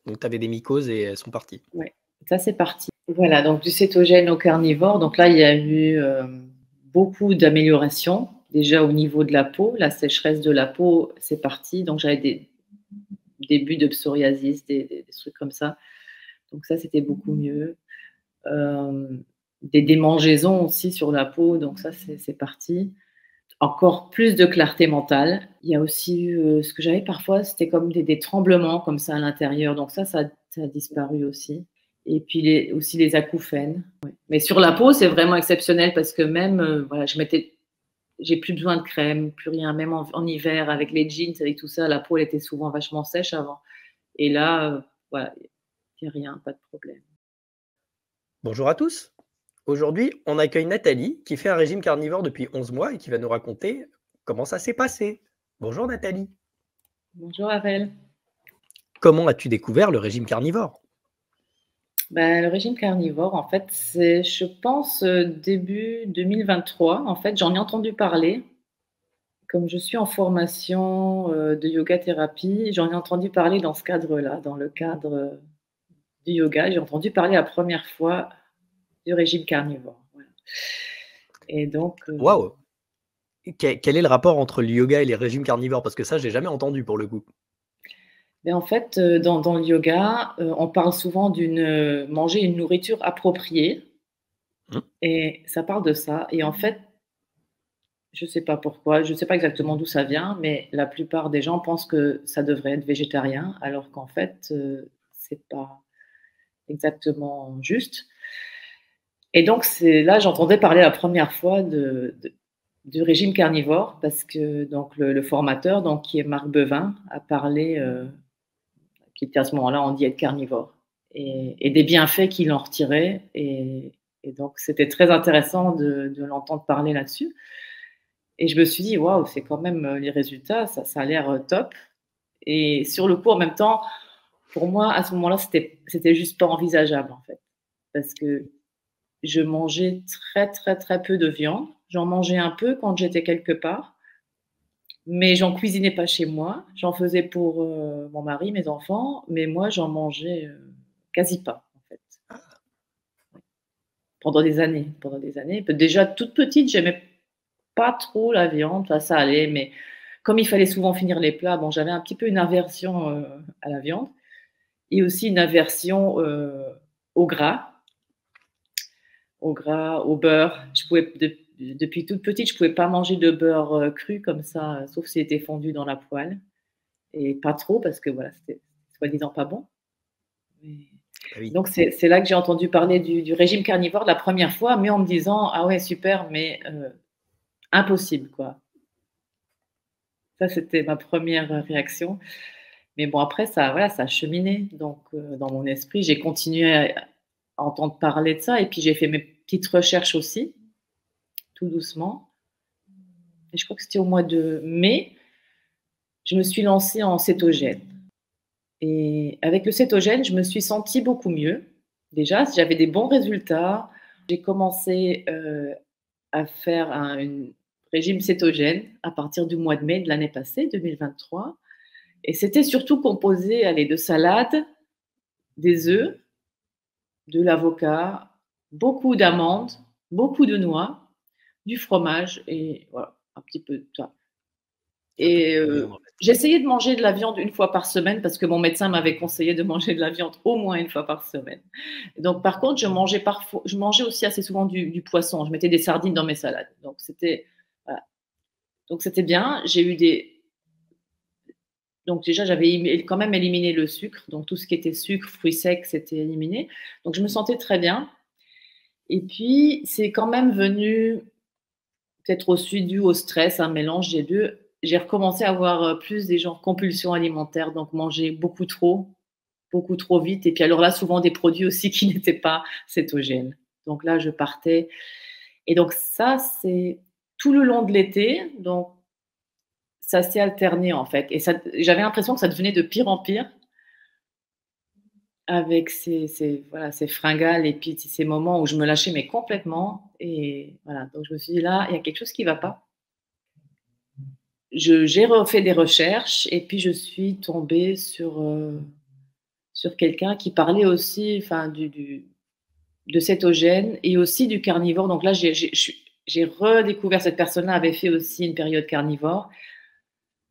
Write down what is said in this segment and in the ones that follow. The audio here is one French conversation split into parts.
Donc, tu avais des mycoses et elles sont parties. Ouais, ça c'est parti. Voilà, donc du cétogène au carnivore. Donc là, il y a eu beaucoup d'améliorations. Déjà au niveau de la peau, la sécheresse de la peau, c'est parti. Donc j'avais des débuts de psoriasis, des trucs comme ça. Donc ça, c'était beaucoup mieux. Des démangeaisons aussi sur la peau. Donc ça, c'est parti. Encore plus de clarté mentale. Il y a aussi eu ce que j'avais parfois, c'était comme des tremblements comme ça à l'intérieur. Donc ça a disparu aussi. Et puis aussi les acouphènes. Ouais. Mais sur la peau, c'est vraiment exceptionnel parce que même, voilà, j'ai plus besoin de crème, plus rien. Même en hiver, avec les jeans, avec tout ça, la peau, elle était souvent vachement sèche avant. Et là, voilà, il n'y a rien, pas de problème. Bonjour à tous. Aujourd'hui, on accueille Nathalie qui fait un régime carnivore depuis 11 mois et qui va nous raconter comment ça s'est passé. Bonjour Nathalie. Bonjour Avel. Comment as-tu découvert le régime carnivore? Ben, le régime carnivore, en fait, c'est, je pense, début 2023. En fait, j'en ai entendu parler. Comme je suis en formation de yoga thérapie, j'en ai entendu parler dans ce cadre-là, dans le cadre du yoga. J'ai entendu parler la première fois du régime carnivore. Voilà. Et donc, Waouh! Quel est le rapport entre le yoga et les régimes carnivores? Parce que ça, j'ai jamais entendu pour le coup. mais en fait, dans le yoga, on parle souvent d'une manger une nourriture appropriée. Hmm. Et ça parle de ça. Et en fait, je ne sais pas pourquoi, je ne sais pas exactement d'où ça vient, mais la plupart des gens pensent que ça devrait être végétarien, alors qu'en fait, c'est pas exactement juste. Et donc, c'est là, j'entendais parler la première fois du régime carnivore, parce que donc, le formateur, donc, qui est Marc Bevin, a parlé, qui était à ce moment-là en diète carnivore, et des bienfaits qu'il en retirait. Et donc, c'était très intéressant de l'entendre parler là-dessus. Et je me suis dit, waouh, c'est quand même les résultats, ça a l'air top. Et sur le coup, en même temps, pour moi, à ce moment-là, c'était juste pas envisageable, en fait. Parce que je mangeais très, très, très peu de viande. J'en mangeais un peu quand j'étais quelque part, mais j'en cuisinais pas chez moi. J'en faisais pour mon mari, mes enfants, mais moi, j'en mangeais quasi pas, en fait. Pendant des années, pendant des années. Déjà, toute petite, j'aimais pas trop la viande, ça allait, mais comme il fallait souvent finir les plats, bon, j'avais un petit peu une aversion à la viande et aussi une aversion au gras, au beurre. Depuis toute petite, je pouvais pas manger de beurre cru comme ça, sauf s'il était fondu dans la poêle, et pas trop parce que voilà, c'était soi-disant pas bon. Mais... Bah oui. Donc c'est là que j'ai entendu parler du régime carnivore la première fois, mais en me disant ah ouais super, mais impossible quoi. Ça c'était ma première réaction. Mais bon, après, voilà, ça a cheminé. Donc, dans mon esprit, j'ai continué à entendre parler de ça. Et puis, j'ai fait mes petites recherches aussi, tout doucement. Et je crois que c'était au mois de mai, je me suis lancée en cétogène. Et avec le cétogène, je me suis sentie beaucoup mieux. Déjà, j'avais des bons résultats. J'ai commencé à faire un régime cétogène à partir du mois de mai de l'année passée, 2023. Et c'était surtout composé de salades, des œufs, de l'avocat, beaucoup d'amandes, beaucoup de noix, du fromage et voilà, un petit peu de ça. Un peu Et de viande, en fait. j'essayais de manger de la viande une fois par semaine parce que mon médecin m'avait conseillé de manger de la viande au moins une fois par semaine. Donc, par contre, je mangeais aussi assez souvent du poisson. Je mettais des sardines dans mes salades. Donc, voilà. Donc, c'était bien. Donc, déjà, j'avais quand même éliminé le sucre. Donc, tout ce qui était sucre, fruits secs, c'était éliminé. Donc, je me sentais très bien. Et puis, c'est quand même venu, peut-être aussi dû au stress, un mélange des deux. J'ai recommencé à avoir plus des genres compulsions alimentaires, donc manger beaucoup trop vite. Et puis alors là, souvent des produits aussi qui n'étaient pas cétogènes. Donc là, je partais. Et donc ça, c'est tout le long de l'été. Donc ça s'est alterné en fait. Et j'avais l'impression que ça devenait de pire en pire avec voilà, ces fringales et puis ces moments où je me lâchais mais complètement. Et voilà, donc je me suis dit là, il y a quelque chose qui ne va pas. J'ai refait des recherches et puis je suis tombée sur sur quelqu'un qui parlait aussi, enfin, de cétogène et aussi du carnivore. Donc là, j'ai redécouvert cette personne-là avait fait aussi une période carnivore.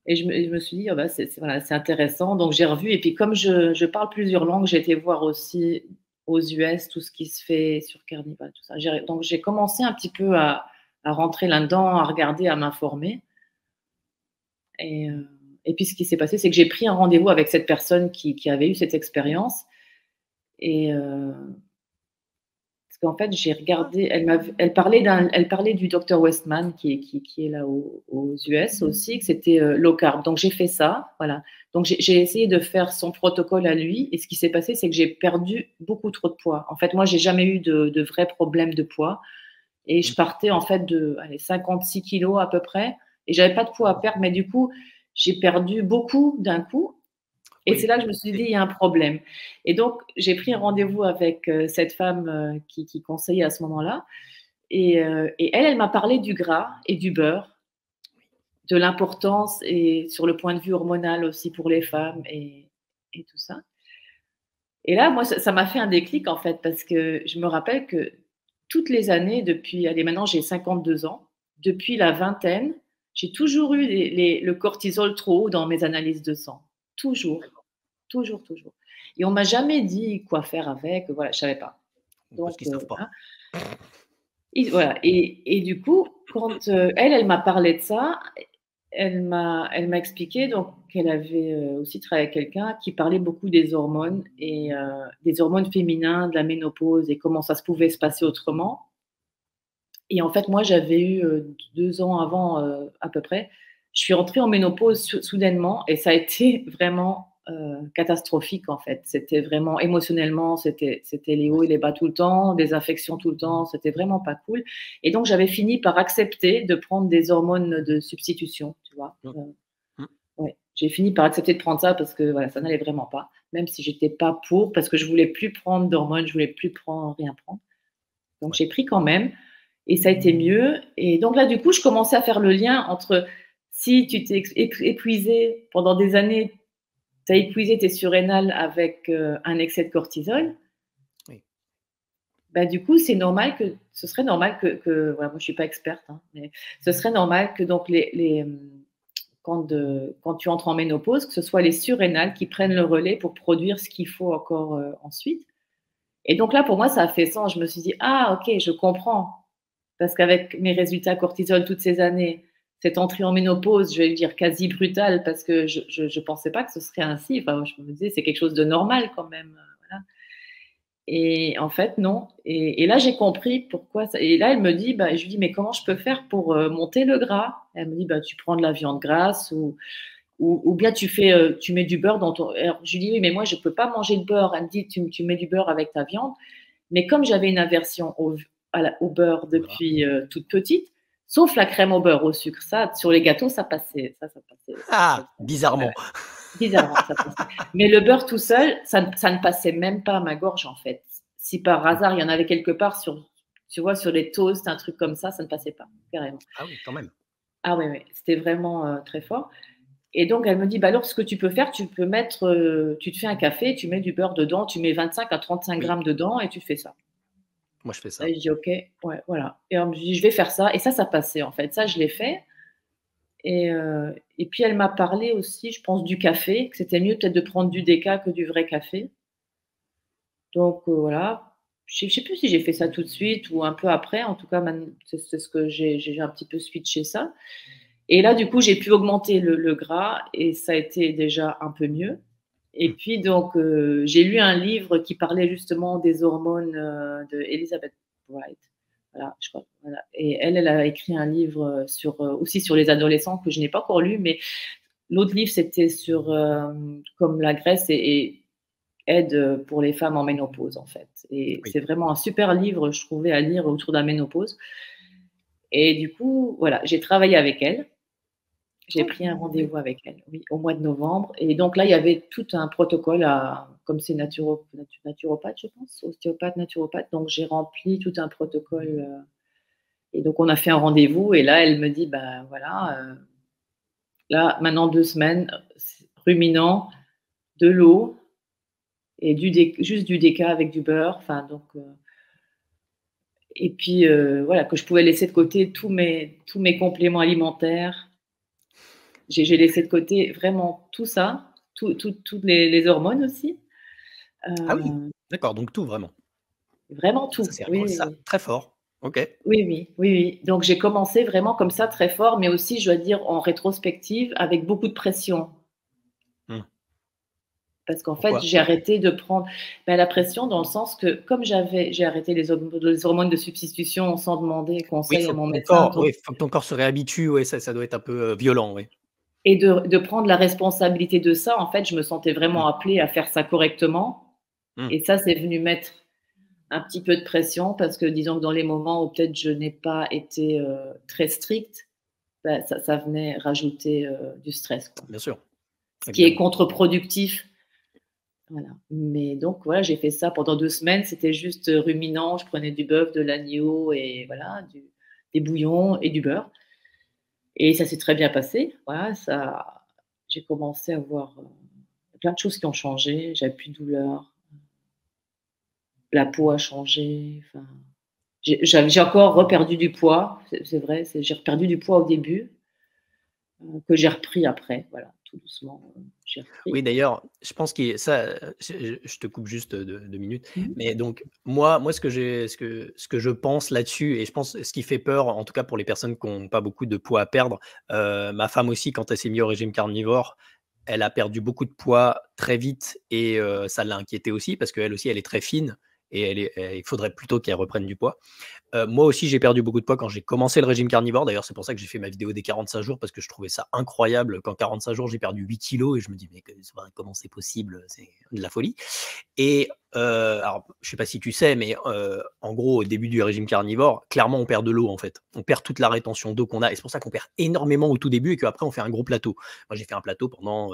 Et je me suis dit, oh bah, voilà, c'est intéressant. Donc j'ai revu. Et puis comme je parle plusieurs langues, j'ai été voir aussi aux US tout ce qui se fait sur Carnival, tout ça. Donc j'ai commencé un petit peu à rentrer là-dedans, à regarder, à m'informer. Et puis ce qui s'est passé, c'est que j'ai pris un rendez-vous avec cette personne qui avait eu cette expérience. Et parce qu'en fait, j'ai regardé, elle parlait du Dr Westman qui est là aux US aussi, que c'était low carb. Donc j'ai fait ça, voilà. Donc j'ai essayé de faire son protocole à lui. Et ce qui s'est passé, c'est que j'ai perdu beaucoup trop de poids. En fait, moi, j'ai jamais eu de vrais problèmes de poids. Et je partais en fait de 56 kilos à peu près. Et j'avais pas de poids à perdre, mais du coup, j'ai perdu beaucoup d'un coup. Et Oui. c'est là que je me suis dit, il y a un problème. Et donc, j'ai pris un rendez-vous avec cette femme qui conseillait à ce moment-là. Et elle m'a parlé du gras et du beurre, de l'importance et sur le point de vue hormonal aussi pour les femmes et tout ça. Et là, moi, ça m'a fait un déclic en fait, parce que je me rappelle que toutes les années, allez, maintenant j'ai 52 ans, depuis la vingtaine, j'ai toujours eu le cortisol trop haut dans mes analyses de sang. Toujours. Toujours, toujours. Et on m'a jamais dit quoi faire avec, voilà, je savais pas. Parce Donc, qu'ils savent pas. hein, voilà. Et du coup, quand elle m'a parlé de ça, elle m'a expliqué donc qu'elle avait aussi travaillé avec quelqu'un qui parlait beaucoup des hormones et des hormones féminins, de la ménopause et comment ça se pouvait se passer autrement. Et en fait, moi, j'avais eu 2 ans avant à peu près, je suis entrée en ménopause soudainement et ça a été vraiment catastrophique en fait. C'était vraiment émotionnellement, c'était les hauts et les bas tout le temps, des infections tout le temps, c'était vraiment pas cool. Et donc j'avais fini par accepter de prendre des hormones de substitution, tu vois. Ouais, j'ai fini par accepter de prendre ça parce que voilà, ça n'allait vraiment pas, même si j'étais pas pour, parce que je voulais plus prendre d'hormones, je voulais plus rien prendre. Donc j'ai pris quand même et ça a été mieux. Et donc là, du coup, je commençais à faire le lien entre si tu t'es épuisé pendant des années, tu as épuisé tes surrénales avec un excès de cortisol, Oui. bah, du coup, ce serait normal que voilà, moi je ne suis pas experte, hein, mais ce serait normal que donc quand tu entres en ménopause, que ce soit les surrénales qui prennent le relais pour produire ce qu'il faut encore ensuite. Et donc là, pour moi, ça a fait sens. Je me suis dit, ah, ok, je comprends. Parce qu'avec mes résultats cortisol toutes ces années, cette entrée en ménopause, je vais dire quasi brutale, parce que je ne pensais pas que ce serait ainsi. Enfin, je me disais, c'est quelque chose de normal quand même. Voilà. Et en fait, non. Et là, j'ai compris pourquoi. Et là, elle me dit, bah, je lui dis, mais comment je peux faire pour monter le gras? Elle me dit, bah, tu prends de la viande grasse ou bien tu mets du beurre dans ton. Alors, je lui dis, oui, mais moi, je ne peux pas manger de beurre. Elle me dit, tu mets du beurre avec ta viande. Mais comme j'avais une aversion au beurre depuis toute petite, sauf la crème au beurre au sucre, ça, sur les gâteaux, ça passait. Ça passait. Ah, Ouais, bizarrement. bizarrement, ça passait. Mais le beurre tout seul, ça ne passait même pas à ma gorge, en fait. Si par hasard, il y en avait quelque part tu vois, sur les toasts, un truc comme ça ne passait pas, carrément. Ah oui, quand même. Ah oui, oui, c'était vraiment très fort. Et donc, elle me dit, bah alors, ce que tu peux faire, tu te fais un café, tu mets du beurre dedans, tu mets 25 à 35 Oui, grammes dedans et tu fais ça. moi je fais ça. Et je dis: «OK, ouais, voilà» et on me dit: «Je vais faire ça» et ça passait en fait. Ça, je l'ai fait et puis elle m'a parlé aussi, je pense, du café, que c'était mieux peut-être de prendre du déca que du vrai café. Donc voilà. Je sais plus si j'ai fait ça tout de suite ou un peu après. En tout cas, c'est ce que j'ai un petit peu switché ça et là, du coup, j'ai pu augmenter le gras et ça a été déjà un peu mieux et Mmh. puis donc j'ai lu un livre qui parlait justement des hormones, de Elizabeth Wright. Voilà, je crois, voilà et elle a écrit un livre, aussi sur les adolescents que je n'ai pas encore lu, mais l'autre livre, c'était sur, comme la graisse et aide, pour les femmes en ménopause, en fait et Oui. c'est vraiment un super livre, je trouvais, à lire autour de la ménopause et du coup, voilà, j'ai travaillé avec elle. J'ai Oh, pris un oui. rendez-vous avec elle, oui, au mois de novembre et donc là, il y avait tout un protocole comme c'est naturopathe, je pense, ostéopathe, naturopathe, donc j'ai rempli tout un protocole, et donc on a fait un rendez-vous et là, elle me dit: «Bah, voilà, là, maintenant 2 semaines, ruminant, de l'eau et juste du déca avec du beurre. Enfin, donc, et puis, voilà, que je pouvais laisser de côté tous mes compléments alimentaires. J'ai laissé de côté vraiment tout ça, toutes les hormones aussi. Ah oui, Euh, d'accord, donc tout vraiment. Vraiment Ça, tout. c'est Oui, oui, ça, oui. très fort. OK. Oui, oui, oui, oui. Donc j'ai commencé vraiment comme ça, très fort, mais aussi, je dois dire, en rétrospective, avec beaucoup de pression. Mmh. Parce qu'en fait, Pourquoi? j'ai arrêté de prendre la pression dans le sens que comme j'ai arrêté les hormones de substitution sans demander Oui, conseil à mon médecin faut que ton corps se réhabitue, ouais, ça doit être un peu, violent, oui. et de prendre la responsabilité de ça, en fait, je me sentais Mmh. vraiment appelée à faire ça correctement Mmh. et ça, c'est venu mettre un petit peu de pression parce que disons que dans les moments où peut-être je n'ai pas été, très stricte, bah, ça venait rajouter, du stress, quoi. Bien sûr, Ce qui est évidemment. contre-productif. Voilà, mais donc voilà, j'ai fait ça pendant 2 semaines, c'était juste, ruminant. Je prenais du bœuf, de l'agneau et voilà, des bouillons et du beurre et ça s'est très bien passé. Voilà, ça j'ai commencé à voir, plein de choses qui ont changé. J'avais plus de douleur, la peau a changé, enfin, j'ai encore reperdu du poids, c'est vrai, j'ai reperdu du poids au début, que j'ai repris après, voilà, tout doucement, j'ai repris. Oui, d'ailleurs, je pense que ça, je te coupe juste, 2 minutes, Mmh. mais donc moi ce que je pense là-dessus et je pense ce qui fait peur, en tout cas pour les personnes qui ont pas beaucoup de poids à perdre, ma femme aussi quand elle s'est mise au régime carnivore, elle a perdu beaucoup de poids très vite et ça l'a inquiétée aussi parce qu'elle aussi elle est très fine et il faudrait plutôt qu'elle reprenne du poids. Moi aussi, j'ai perdu beaucoup de poids quand j'ai commencé le régime carnivore. D'ailleurs, c'est pour ça que j'ai fait ma vidéo des 45 jours parce que je trouvais ça incroyable qu'en 45 jours, j'ai perdu 8 kilos et je me dis: «Mais comment c'est possible? C'est de la folie» et alors, je sais pas si tu sais, mais en gros, au début du régime carnivore, clairement, on perd de l'eau, en fait. On perd toute la rétention d'eau qu'on a et c'est pour ça qu'on perd énormément au tout début et qu'après on fait un gros plateau. Moi, j'ai fait un plateau pendant,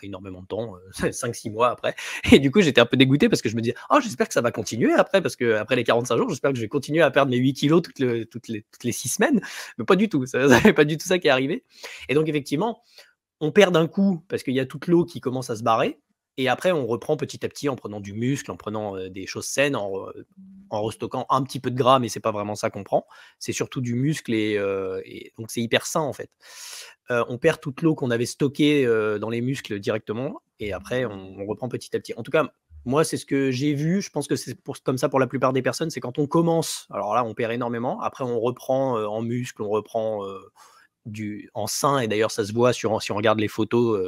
énormément de temps, 5-6 mois après et du coup, j'étais un peu dégoûté parce que je me disais: «Oh, j'espère que ça va continuer après parce qu'après les 45 jours, j'espère que je vais continuer à perdre mes 8 kilos toutes les 6 semaines». Mais pas du tout, ça c'est pas du tout ça qui est arrivé et donc effectivement, on perd d'un coup parce qu'il y a toute l'eau qui commence à se barrer et après on reprend petit à petit en prenant du muscle, en prenant, des choses saines, en restockant un petit peu de gras, mais c'est pas vraiment ça qu'on prend. C'est surtout du muscle et donc c'est hyper sain en fait. On perd toute l'eau qu'on avait stockée, dans les muscles directement et après on reprend petit à petit. En tout cas, moi, c'est ce que j'ai vu. Je pense que c'est comme ça pour la plupart des personnes, c'est quand on commence, alors là, on perd énormément. Après on reprend, en muscle, on reprend, en sein et d'ailleurs ça se voit si on regarde les photos,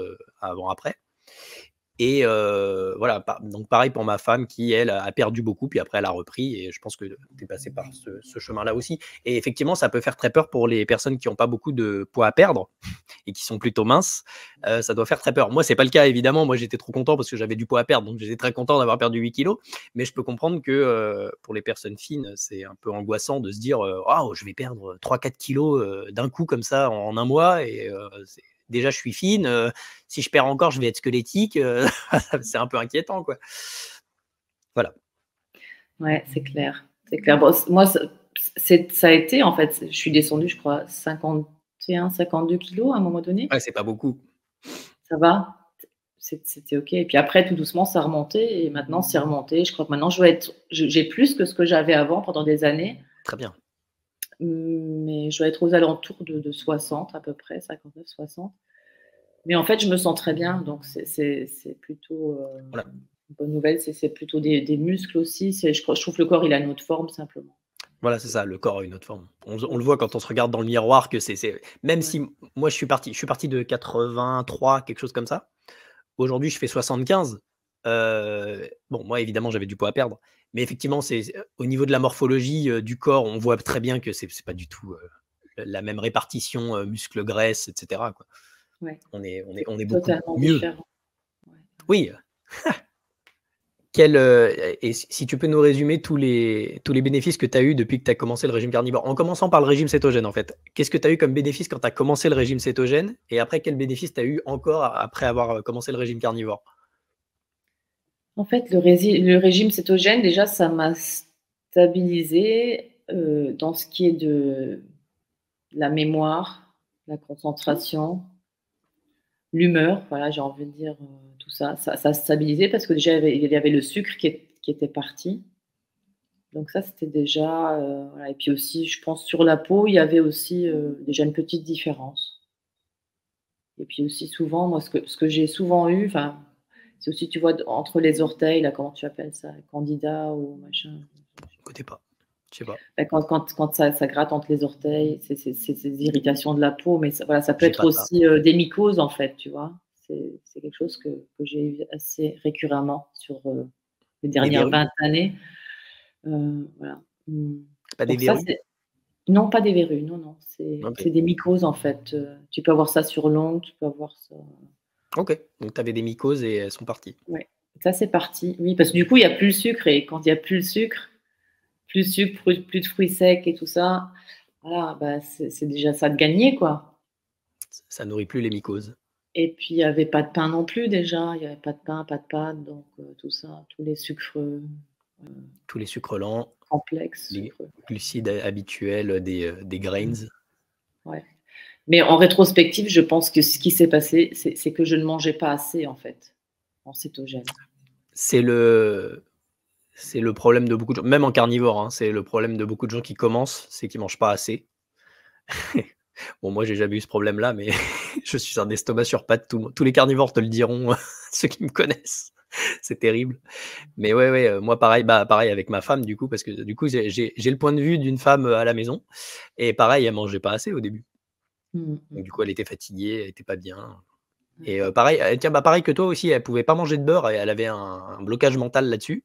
avant après. Et voilà, donc pareil pour ma femme qui, elle, a perdu beaucoup, puis après elle a repris et je pense que tu es passé par ce chemin-là aussi. Et effectivement, ça peut faire très peur pour les personnes qui n'ont pas beaucoup de poids à perdre et qui sont plutôt minces. Ça doit faire très peur. Moi, c'est pas le cas évidemment. Moi, j'étais trop content parce que j'avais du poids à perdre, donc j'étais très content d'avoir perdu 8 kilos. Mais je peux comprendre que pour les personnes fines, c'est un peu angoissant de se dire «Oh, je vais perdre 3-4 kilos d'un coup comme ça en un mois et déjà je suis fine, si je perds encore, je vais être squelettique, c'est un peu inquiétant, quoi. Voilà. Ouais, c'est clair, c'est clair. Bon, moi, ça a été en fait, je suis descendue, je crois, 51-52 kilos à un moment donné. Ouais, c'est pas beaucoup. Ça va, c'était OK et puis après tout doucement ça remontait et maintenant c'est remonté. Je crois que maintenant j'ai plus que ce que j'avais avant pendant des années, Très bien. mais je dois être aux alentours de 60 à peu près, 59-60. Mais en fait, je me sens très bien, donc c'est plutôt, Voilà. une bonne nouvelle. C'est plutôt des muscles aussi, je trouve que le corps il a une autre forme simplement. Voilà, c'est ça, le corps a une autre forme. On Ouais, le voit quand on se regarde dans le miroir que c'est même ouais. si moi je suis parti de 83, quelque chose comme ça. Aujourd'hui, je fais 75. Bon, moi, évidemment, j'avais du poids à perdre, mais effectivement, c'est au niveau de la morphologie, du corps, on voit très bien que c'est pas du tout, la même répartition, muscle-graisse et cetera, quoi. Ouais, On est c'est on est beaucoup totalement mieux. différent. Ouais. Oui. Et si tu peux nous résumer tous les bénéfices que tu as eu depuis que tu as commencé le régime carnivore? En commençant par le régime cétogène, en fait. Qu'est-ce que tu as eu comme bénéfice quand tu as commencé le régime cétogène? Et après, quel bénéfice tu as eu encore après avoir, commencé le régime carnivore? En fait, le régime cétogène, déjà, ça m'a stabilisée, dans ce qui est de la mémoire, la concentration, l'humeur, voilà, j'ai envie de dire, tout ça. Ça se stabilisait parce que déjà il y avait le sucre qui était parti. Donc ça, c'était déjà, voilà et puis aussi, je pense sur la peau, il y avait aussi, déjà une petite différence et puis aussi souvent, moi, ce que j'ai souvent eu, enfin, c'est aussi, tu vois, entre les orteils, là, comment tu appelles ça? Candida ou machin? Je connais pas, je sais pas, Bah, quand ça gratte entre les orteils, c'est des irritations de la peau, mais ça voilà, ça peut j'ai être pas ça. aussi, des mycoses, en fait, tu vois? C'est quelque chose que j'ai eu assez récurremment sur, les Des dernières verrues? 20 années. Voilà. Pas des Donc ça, verrues? c'est non, pas des verrues, non, non, OK. c'est des mycoses, en fait, tu peux avoir ça sur l'ongle, tu peux avoir ça OK, donc tu avais des mycoses et elles sont parties. ouais, ça, c'est parti. Oui, parce que du coup, il y a plus le sucre et quand il y a plus le sucre, plus de fruits secs et tout ça, voilà, bah, c'est déjà ça de gagner, quoi. Ça nourrit plus les mycoses. Et puis il y avait pas de pain non plus déjà, il y avait pas de pain, pas de pâtes, donc tout ça, tous les sucres, Tous les sucres lents, complexes, les sucres glucides habituels des mmh, grains. ouais. Mais en rétrospective, je pense que ce qui s'est passé, c'est que je ne mangeais pas assez, en fait, en cétogène. C'est le c'est le problème de beaucoup de gens, même en carnivore, hein, c'est le problème de beaucoup de gens qui commencent, c'est qu'ils mangent pas assez. Bon, moi, j'ai jamais eu ce problème-là, mais je suis un estomac sur pattes, tous les carnivores te le diront, ceux qui me connaissent. C'est terrible. Mais ouais, ouais, moi pareil, bah, pareil avec ma femme du coup, parce que du coup, j'ai le point de vue d'une femme, à la maison et pareil, elle mangeait pas assez au début. Mmh Donc mh. du coup, elle était fatiguée, elle était pas bien et D'accord. pareil, tiens, bah, pareil que toi aussi, elle pouvait pas manger de beurre et elle avait un blocage mental là-dessus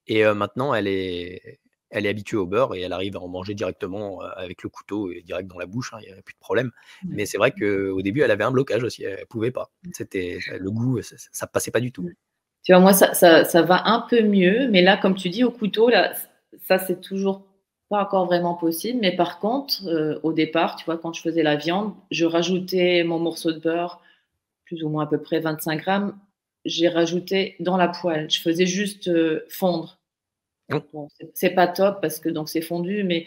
et maintenant elle est habituée au beurre et elle arrive à en manger directement, avec le couteau et direct dans la bouche, hein, il y a plus de problème. Ouais. Mais c'est vrai qu'au début, elle avait un blocage aussi, elle pouvait pas. C'était le goût, ça passait pas du tout. Mmh. Tu vois, moi, ça va un peu mieux, mais là, comme tu dis, au couteau, là, ça, c'est toujours pas encore vraiment possible. Mais par contre, au départ, tu vois, quand je faisais la viande, je rajoutais mon morceau de beurre, plus ou moins à peu près 25 grammes. J'ai rajouté dans la poêle. Je faisais juste, fondre. Mmh. Bon, c'est pas top parce que donc c'est fondu, mais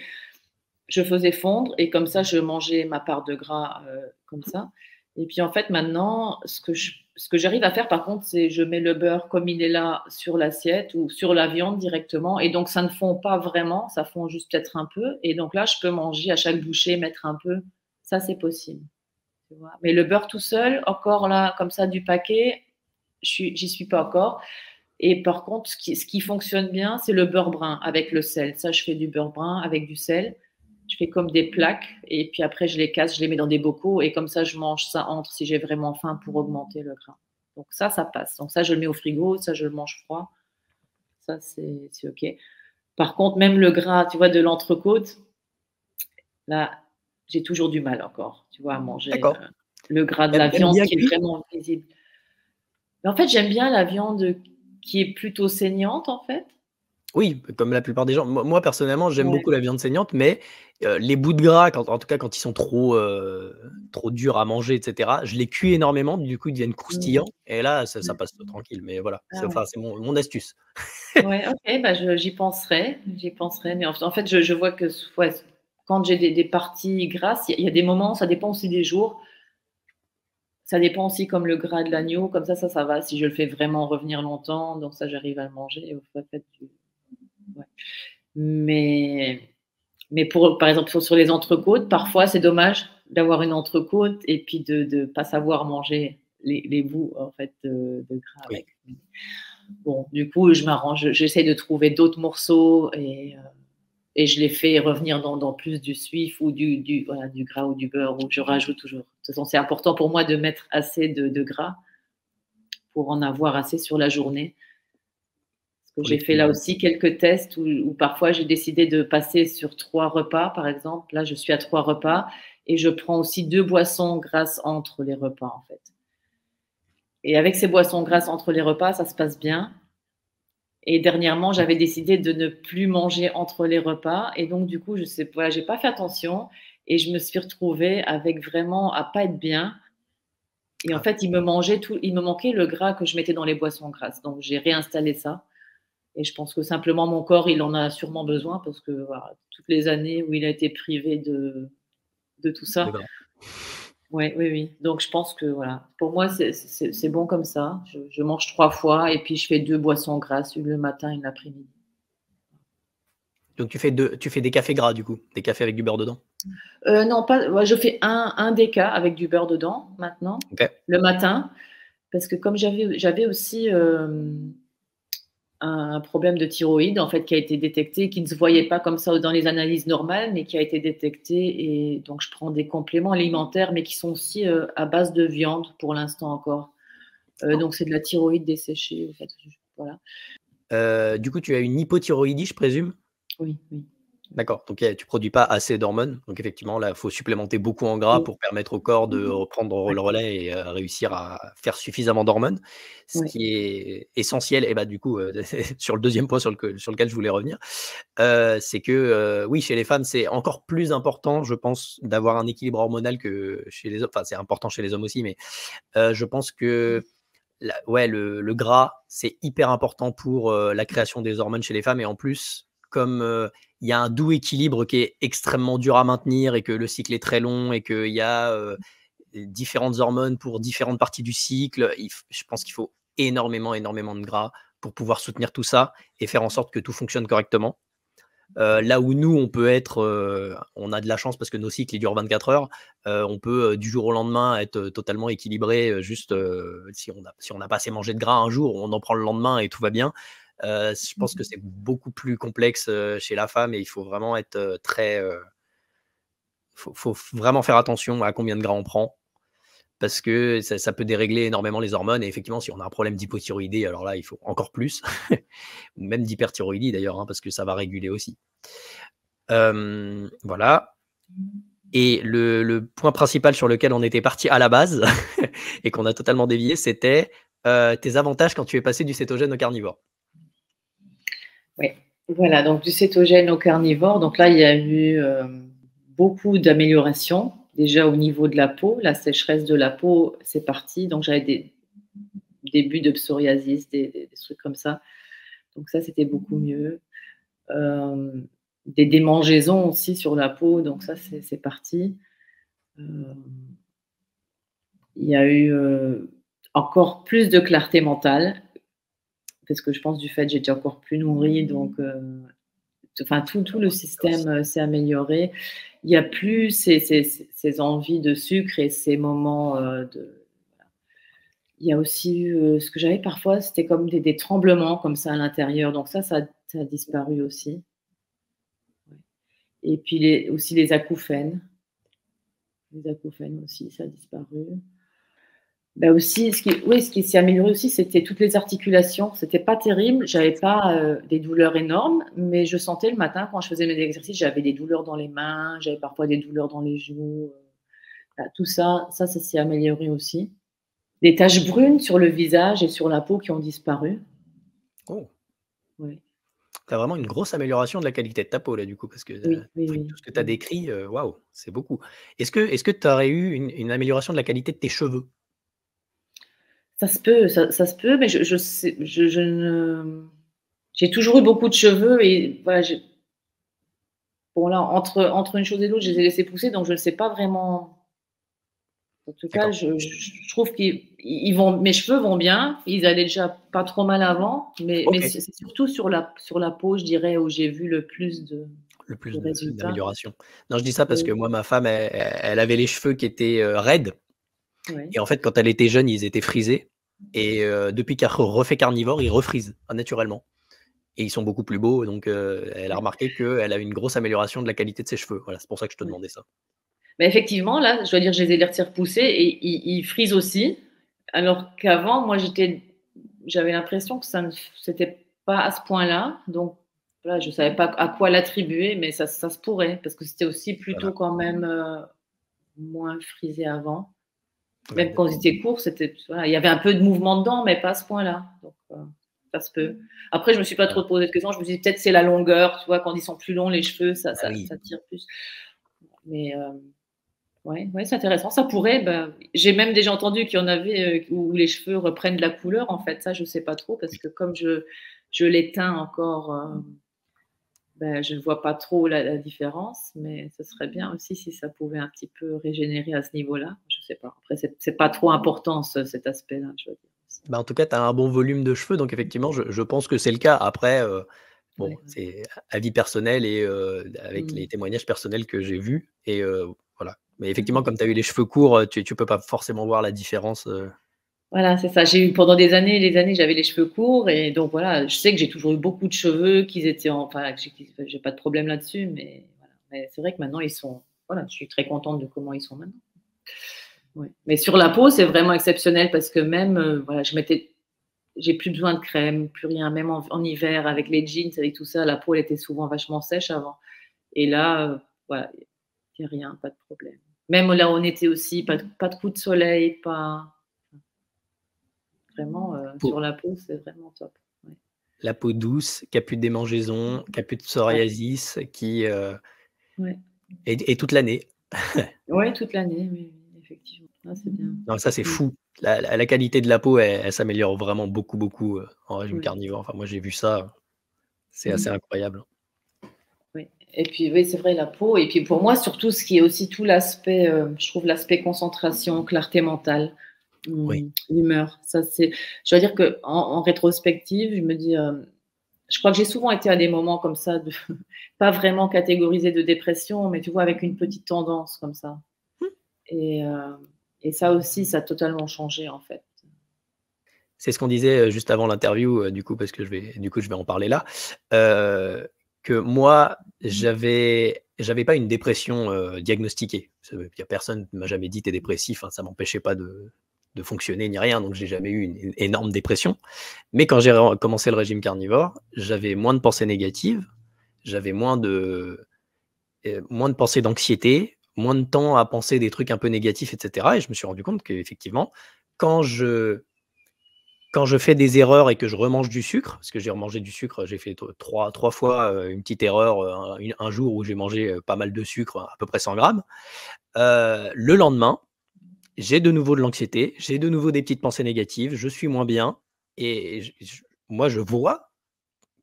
je faisais fondre et comme ça, je mangeais ma part de gras, comme ça et puis, en fait, maintenant, ce que j'arrive à faire, par contre, c'est je mets le beurre comme il est là sur l'assiette ou sur la viande directement et donc ça ne fond pas vraiment, ça fond juste peut-être un peu et donc là, je peux manger à chaque bouchée, mettre un peu. Ça, c'est possible, tu vois? Mais le beurre tout seul, encore là, comme ça, du paquet, j'y suis pas encore et par contre, ce qui fonctionne bien, c'est le beurre brun avec le sel. Ça, je fais du beurre brun avec du sel. Je fais comme des plaques et puis après je les casse, je les mets dans des bocaux et comme ça je mange ça entre si j'ai vraiment faim pour augmenter le gras. Donc ça passe. Donc ça, je le mets au frigo, ça je le mange froid. Ça c'est OK. Par contre, même le gras, tu vois, de l'entrecôte, là, j'ai toujours du mal encore, tu vois, à manger, D'accord. le gras de la Même viande bien qui est cuit? vraiment visible. Mais en fait, j'aime bien la viande, qui est plutôt saignante, en fait. Oui, comme la plupart des gens. Moi personnellement, j'aime Ouais. beaucoup la viande saignante, mais les bouts de gras, en tout cas quand ils sont trop durs à manger et cetera, je les cuis énormément, du coup ils deviennent Mmh. croustillants et là ça Ouais. passe tranquille, mais voilà, Ah ouais. c'est mon astuce. Ouais, OK, bah, j'y penserai, mais en fait, je vois que ouais, quand j'ai des parties grasses, il y a des moments, ça dépend aussi des jours, ça dépend aussi comme le gras de l'agneau, comme ça va, si je le fais vraiment revenir longtemps, donc ça, j'arrive à le manger au fait du ouais. Mais pour par exemple, sur les entrecôtes, parfois, c'est dommage d'avoir une entrecôte et puis de pas savoir manger les bouts, en fait, de gras Oui, avec. Bon, du coup, je m'arrange, j'essaie de trouver d'autres morceaux et je les fais revenir dans plus du suif ou voilà, du gras ou du beurre ou je rajoute toujours. De toute façon, c'est important pour moi de mettre assez de gras pour en avoir assez sur la journée. Parce que pour j'ai fait là l'équilibre. aussi quelques tests où parfois j'ai décidé de passer sur 3 repas, par exemple. Là, je suis à 3 repas et je prends aussi 2 boissons grasses entre les repas, en fait. Et avec ces boissons grasses entre les repas, ça se passe bien. Et dernièrement, j'avais décidé de ne plus manger entre les repas et donc du coup, je sais pas, j'ai pas fait attention et je me suis retrouvée avec vraiment à pas être bien et en Ah, fait, il me manquait le gras que je mettais dans les boissons grasses. Donc j'ai réinstallé ça et je pense que simplement mon corps, il en a sûrement besoin parce que voilà, toutes les années où il a été privé de tout de ça, gras. Ouais, oui, oui. Donc je pense que voilà, pour moi, c'est bon comme ça. Je mange 3 fois et puis je fais 2 boissons grasses, une le matin, une l'après-midi. Donc tu fais des cafés gras du coup, des cafés avec du beurre dedans? Non, pas ouais, je fais un déca avec du beurre dedans maintenant, OK. le matin, parce que comme j'avais aussi, un problème de thyroïde, en fait, qui a été détecté, qui ne se voyait pas comme ça dans les analyses normales, mais qui a été détecté et donc je prends des compléments alimentaires, mais qui sont aussi, à base de viande pour l'instant encore. Oh. Donc c'est de la thyroïde desséchée, en fait, voilà. Du coup, tu as une hypothyroïdie, je présume? Oui, oui. D'accord, donc tu produis pas assez d'hormones, donc effectivement, là, il faut supplémenter beaucoup en gras Oui. pour permettre au corps de reprendre Ouais, le relais et réussir à faire suffisamment d'hormones. Ce ouais. qui est essentiel et bah, du coup, sur le deuxième point sur lequel je voulais revenir, c'est que, oui, chez les femmes, c'est encore plus important, je pense, d'avoir un équilibre hormonal que chez les hommes. Enfin, c'est important chez les hommes aussi, mais je pense que la ouais, le gras, c'est hyper important pour, la création des hormones chez les femmes et en plus, comme, il y a un doux équilibre qui est extrêmement dur à maintenir et que le cycle est très long et qu'il y a, différentes hormones pour différentes parties du cycle, je pense qu'il faut énormément, énormément de gras pour pouvoir soutenir tout ça et faire en sorte que tout fonctionne correctement. Là où nous, on peut être, on a de la chance parce que nos cycles, ils durent 24 heures. On peut, du jour au lendemain être, totalement équilibré, juste, si on n'a pas assez mangé de gras un jour, on en prend le lendemain et tout va bien. Je pense que c'est beaucoup plus complexe, chez la femme et il faut vraiment être, très, faut vraiment faire attention à combien de gras on prend parce que ça peut dérégler énormément les hormones et effectivement, si on a un problème d'hypothyroïdie, alors là, il faut encore plus ou même d'hyperthyroïdie d'ailleurs, hein, parce que ça va réguler aussi. Voilà et le point principal sur lequel on était parti à la base et qu'on a totalement dévié, c'était, tes avantages quand tu es passé du cétogène au carnivore. Ouais. Voilà, donc du cétogène au carnivore, donc là, il y a eu, beaucoup d'améliorations. Déjà au niveau de la peau, la sécheresse de la peau, c'est parti. Donc j'avais des débuts de psoriasis, des trucs comme ça. Donc ça, c'était beaucoup mieux. Hem, des démangeaisons aussi sur la peau, donc ça, c'est parti. Hem, il y a eu, encore plus de clarté mentale, parce que je pense du fait que j'étais encore plus nourrie, donc enfin tout le système, s'est amélioré. Il y a plus ces envies de sucre et ces moments, de il y a aussi eu, ce que j'avais parfois, c'était comme des tremblements comme ça à l'intérieur, donc ça a disparu aussi. Ouais et puis les acouphènes. Les acouphènes aussi, ça a disparu. Bah, aussi, ce qui s'est amélioré aussi, c'était toutes les articulations. C'était pas terrible, j'avais pas, des douleurs énormes, mais je sentais le matin quand je faisais mes exercices, j'avais des douleurs dans les mains, j'avais parfois des douleurs dans les genoux, bah, tout ça, ça s'est amélioré aussi. Des taches brunes sur le visage et sur la peau qui ont disparu. Oh! Ouais. Tu as vraiment une grosse amélioration de la qualité de ta peau là, du coup, parce que, Oui, oui, avec oui, tout ce que tu as oui. décrit, waouh, c'est beaucoup. Est-ce que tu aurais eu une amélioration de la qualité de tes cheveux? Ça se peut, ça se peut, mais je sais je ne j'ai toujours eu beaucoup de cheveux et voilà, bon là, entre une chose et l'autre, je les ai laissés pousser, donc je ne sais pas vraiment. En tout cas, D'accord. je trouve qu'ils vont, mes cheveux vont bien, ils allaient déjà pas trop mal avant, mais OK. c'est surtout sur la peau, je dirais, où j'ai vu le plus Le plus de résultats. d'amélioration. Non, je dis ça parce que Oui, moi, ma femme, elle avait les cheveux qui étaient, raides ouais. et en fait, quand elle était jeune, ils étaient frisés et depuis qu'elle refait carnivore, ils refrisent, naturellement et ils sont beaucoup plus beaux donc elle a remarqué qu'elle a une grosse amélioration de la qualité de ses cheveux. Voilà, c'est pour ça que je te Ouais. demandais ça. Mais effectivement, là, je dois dire, je les ai laissés repousser et ils frisent aussi, alors qu'avant, moi, j'avais l'impression que ça ne c'était pas à ce point-là, donc voilà, je savais pas à quoi l'attribuer, mais ça se pourrait parce que c'était aussi plutôt Voilà, quand même, moins frisé avant. ouais, Même quand ils étaient courts, c'était voilà, il y avait un peu de mouvement dedans, mais pas à ce point-là, donc ça se peut. Après, je me suis pas voilà. trop posé de questions, je me suis dit: «Peut-être c'est la longueur», tu vois? Quand ils sont plus longs, les cheveux, Bah oui. ça tire plus, mais ouais, ouais, c'est intéressant. Ça pourrait, bah, j'ai même déjà entendu qu'il y en avait, où les cheveux reprennent de la couleur, en fait. Ça, je sais pas trop parce que comme je les teins encore, ben, je ne vois pas trop la différence, mais ce serait bien aussi si ça pouvait un petit peu régénérer à ce niveau-là. Je sais pas. Après, c'est pas trop important cet aspect-là, je veux dire aussi. Bah, en tout cas, tu as un bon volume de cheveux, donc effectivement, je pense que c'est le cas. Après, bon, Ouais, ouais. c'est avis personnel et avec les Mmh. témoignages personnels que j'ai vus et voilà. Mais effectivement, Mmh. comme tu as eu les cheveux courts, tu peux pas forcément voir la différence, Voilà, c'est ça. J'ai eu pendant des années, j'avais les cheveux courts et donc voilà, je sais que j'ai toujours eu beaucoup de cheveux, qu'ils étaient enfin, que j'ai pas de problème là-dessus, mais voilà. Mais c'est vrai que maintenant ils sont voilà, je suis très contente de comment ils sont maintenant. Ouais. Mais sur la peau, c'est vraiment exceptionnel parce que même, voilà, j'ai plus besoin de crème, plus rien, même en hiver avec les jeans, avec tout ça, la peau elle était souvent vachement sèche avant et là, voilà, il y a rien, pas de problème. Même là en été aussi, pas de coups de soleil, pas vraiment, peau sur la peau, c'est vraiment top. Ouais. la peau douce, qui a plus de démangeaisons, qui a plus de Ouais, psoriasis, qui, ouais. et toute l'année. Ouais, toute l'année, oui, oui, effectivement. Ah, c'est bien. Non, ça, c'est Mmh. fou. La qualité de la peau, elle s'améliore vraiment beaucoup, beaucoup, en régime Ouais. carnivore. Enfin, moi, j'ai vu ça, c'est assez Mmh. incroyable. Oui et puis, oui, c'est vrai, la peau et puis pour moi, surtout, ce qui est aussi tout l'aspect, je trouve l'aspect concentration, clarté mentale, Oui. l'humeur. Ça, c'est je dois dire qu'en rétrospective, je me dis, je crois que j'ai souvent été à des moments comme ça de pas vraiment catégorisés de dépression, mais tu vois, avec une petite tendance comme ça et heu et ça aussi, ça a totalement changé, en fait. C'est ce qu'on disait, juste avant l'interview, du coup, parce que je vais en parler là. Heu, que moi, j'avais pas une dépression, diagnostiqué. Il y a personne ne m'a jamais dit: «Tu es dépressif», hein, ça m'empêchait pas de fonctionner ni rien, donc j'ai jamais eu une énorme dépression. Mais quand j'ai commencé le régime carnivore, j'avais moins de pensées négatives, j'avais moins de pensées d'anxiété, moins de temps à penser des trucs un peu négatifs et cetera et je me suis rendu compte qu'effectivement, quand je quand je fais des erreurs et que je remange du sucre, parce que j'ai remangé du sucre, j'ai fait trois fois, une petite erreur, un jour où j'ai mangé, pas mal de sucre, à peu près 100 grammes. Le lendemain, j'ai de nouveau de l'anxiété, j'ai de nouveau des petites pensées négatives, je suis moins bien et moi, je vois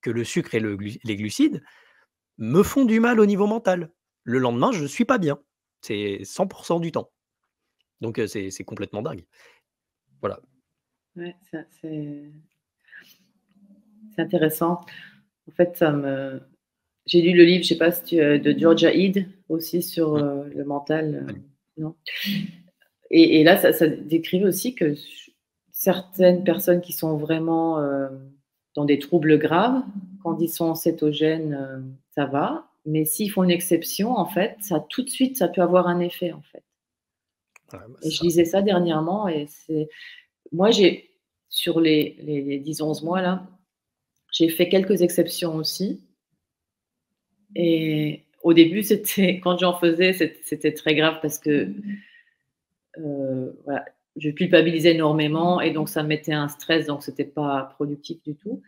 que le sucre et les glucides me font du mal au niveau mental. Le lendemain, je suis pas bien. C'est 100 du temps. Donc c'est complètement dingue. Voilà. Ouais, ça c'est intéressant. En fait, ça me j'ai lu le livre, je sais pas si de Georgia Ede aussi sur, Mmh. le mental, Salut. non? Et là, ça décrivait aussi que certaines personnes qui sont vraiment, dans des troubles graves, quand ils sont cétogènes, ça va, mais s'ils font une exception, en fait, ça tout de suite, ça peut avoir un effet, en fait. Ouais, bah, Et je ça lisais ça dernièrement et c'est moi, j'ai sur les 10-11 mois là, j'ai fait quelques exceptions aussi et au début, c'était quand j'en faisais, c'était très grave parce que, voilà, je culpabilisais énormément et donc ça me mettait un stress, donc c'était pas productif du tout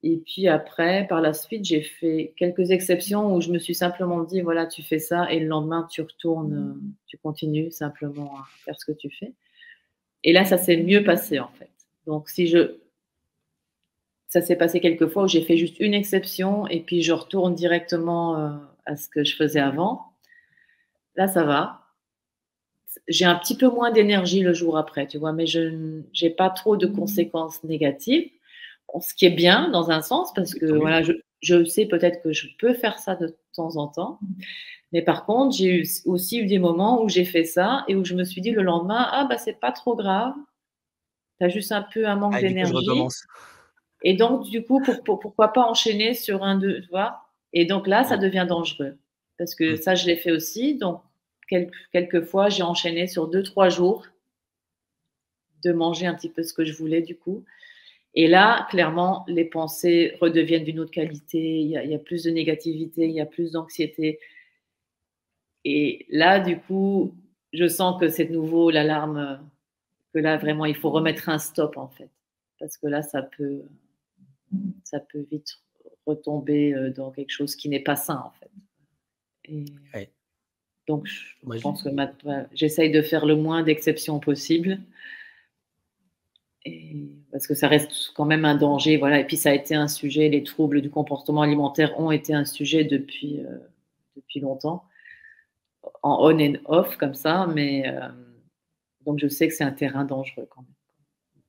et puis après, par la suite, j'ai fait quelques exceptions où je me suis simplement dit: «Voilà, tu fais ça et le lendemain tu retournes, tu continues simplement à faire ce que tu fais» et là, ça s'est mieux passé, en fait. Donc si je ça s'est passé quelques fois où j'ai fait juste une exception et puis je retourne directement, à ce que je faisais avant. Là, ça va. J'ai un petit peu moins d'énergie le jour après, tu vois? Mais je j'ai pas trop de conséquences négatives. Bon, ce qui est bien dans un sens parce oui, que tant mieux. voilà, je sais peut-être que je peux faire ça de temps en temps. Mais par contre, j'ai aussi eu des moments où j'ai fait ça et où je me suis dit le lendemain: «Ah bah, c'est pas trop grave, tu as juste un peu un manque Ah, du coup, je d'énergie». recommence. Et donc, du coup, pourquoi pas enchaîner sur un 2 tu vois? Et donc là, ça Mmh, devient dangereux. Parce que mmh. ça, je l'ai fait aussi. Donc, quelquefois, j'ai enchaîné sur 2-3 jours de manger un petit peu ce que je voulais, du coup. Et là, clairement, les pensées redeviennent d'une autre qualité. Il y a plus de négativité, il y a plus d'anxiété. Et là, du coup, je sens que c'est de nouveau l'alarme, que là, vraiment, il faut remettre un stop, en fait. Parce que là, ça peut vite retomber, dans quelque chose qui n'est pas sain, en fait et Ouais. donc je Moi, pense que voilà, j'essaye de faire le moins d'exceptions possible et parce que ça reste quand même un danger, voilà. Et puis ça a été un sujet, les troubles du comportement alimentaire ont été un sujet depuis longtemps, en on and off comme ça, mais donc je sais que c'est un terrain dangereux quand même.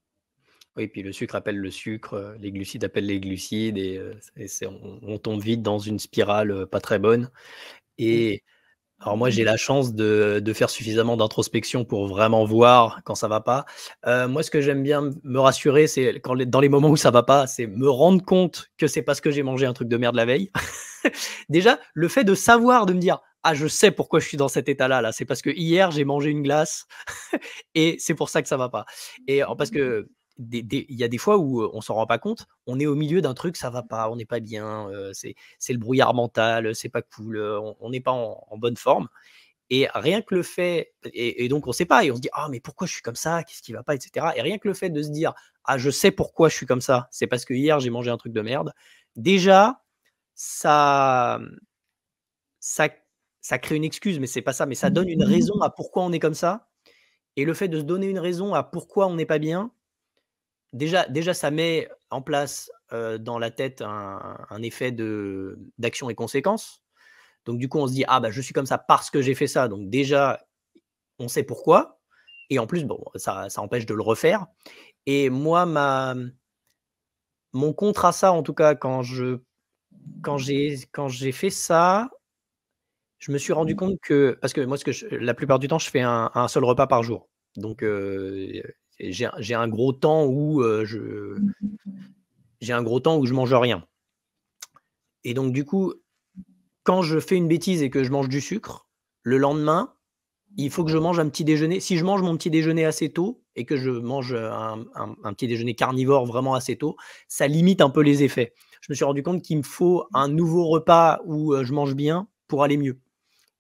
Oui, puis le sucre appelle le sucre, les glucides appellent les glucides et on tombe vite dans une spirale, pas très bonne. Ouais. Et alors moi, j'ai la chance de faire suffisamment d'introspection pour vraiment voir quand ça va pas. Moi, ce que j'aime bien me rassurer, c'est quand dans les moments où ça va pas, c'est me rendre compte que c'est parce que j'ai mangé un truc de merde la veille. Déjà, le fait de savoir, de me dire: «Ah, je sais pourquoi je suis dans cet état-là, là, c'est parce que hier j'ai mangé une glace et c'est pour ça que ça va pas». Et parce que il y a des fois où, on s'en rend pas compte, on est au milieu d'un truc, ça va pas, on n'est pas bien, c'est le brouillard mental, c'est pas cool, on n'est pas en bonne forme. Et rien que le fait et donc on sait pas et on se dit: «Ah mais pourquoi je suis comme ça? Qu'est-ce qui va pas?» et cetera. Et rien que le fait de se dire: «Ah je sais pourquoi je suis comme ça, c'est parce que hier j'ai mangé un truc de merde». Déjà, ça, ça ça crée une excuse, mais c'est pas ça, mais ça donne une raison à pourquoi on est comme ça. Et le fait de se donner une raison à pourquoi on n'est pas bien, déjà ça met en place, dans la tête un effet d'action et conséquence. Donc du coup, on se dit: «Ah bah, je suis comme ça parce que j'ai fait ça», donc déjà, on sait pourquoi. Et en plus, bon, ça empêche de le refaire. Et moi, mon contre à ça, en tout cas, quand j'ai fait ça, je me suis rendu compte que parce que moi, la plupart du temps, je fais un seul repas par jour. Donc j'ai un gros temps où, je mange rien. Et donc du coup, quand je fais une bêtise et que je mange du sucre, le lendemain, il faut que je mange un petit déjeuner. Si je mange mon petit déjeuner assez tôt et que je mange, un petit déjeuner carnivore vraiment assez tôt, ça limite un peu les effets. Je me suis rendu compte qu'il me faut un nouveau repas où, je mange bien pour aller mieux.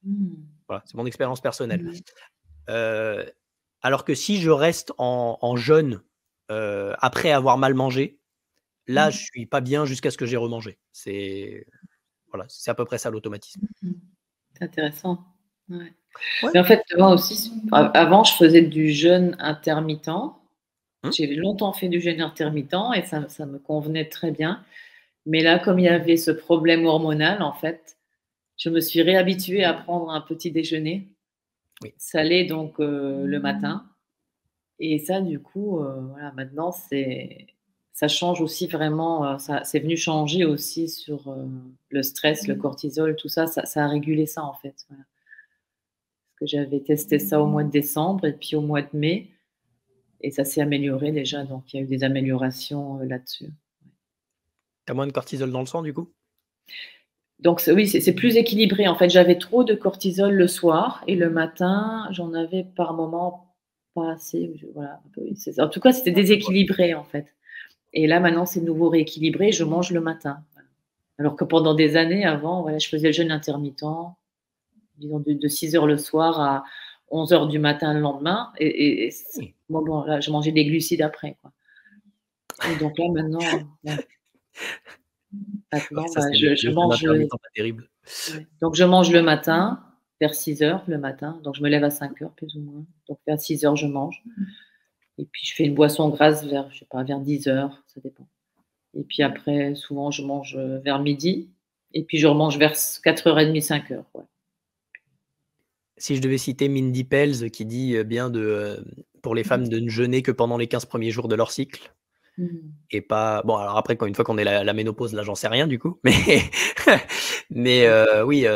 Mmh. Voilà, c'est mon expérience personnelle. Mmh. Heu, alors que si je reste en jeûne, après avoir mal mangé, là, je suis pas bien jusqu'à ce que j'ai remangé. Voilà, c'est à peu près ça l'automatisme. Mmh. C'est intéressant. Ouais. Ouais. Mais en fait, moi aussi, avant, je faisais du jeûne intermittent. Mmh. J'ai longtemps fait du jeûne intermittent et ça me convenait très bien. Mais là, comme il y avait ce problème hormonal, en fait, je me suis réhabituée à prendre un petit déjeuner Oui. salé, donc le matin. Et ça, du coup, voilà, maintenant, ça change aussi vraiment, ça c'est venu changer aussi sur, le stress, le cortisol, tout ça, ça a régulé ça, en fait, voilà. Parce que j'avais testé ça au mois de décembre et puis au mois de mai et ça s'est amélioré déjà, donc il y a eu des améliorations, là-dessus. Tu as moins de cortisol dans le sang, du coup? Donc oui, c'est plus équilibré, en fait. J'avais trop de cortisol le soir et le matin, j'en avais par moment pas assez, voilà, un peu, c'est en tout cas, c'était Ouais, je vois. déséquilibré, en fait. Et là, maintenant, c'est de nouveau rééquilibré, je mange le matin. Voilà. Alors que pendant des années avant, voilà, je faisais le jeûne intermittent, disons de 6 heures le soir à 11 heures du matin le lendemain et Oui. bon, là, je mangeais des glucides après, quoi. Et donc là, maintenant, ouais, Ouais, maintenant, ça, bah, c'est le je jeûne mange, intermittent pas terrible. ouais, donc je mange le matin, vers 6 heures le matin, donc je me lève à 5 heures plus ou moins, donc vers 6 heures je mange et puis je fais une boisson grasse vers, je sais pas, vers 10 heures, ça dépend. Et puis après, souvent, je mange, vers midi et puis je remange vers 4h30, 5 heures, ouais. Si je devais citer Mindy Pelz qui dit, bien pour les femmes de ne jeûner que pendant les 15 premiers jours de leur cycle Mmh. et pas bon, alors après, quand une fois qu'on est la ménopause, là, j'en sais rien du coup, mais mais Ouais. oui,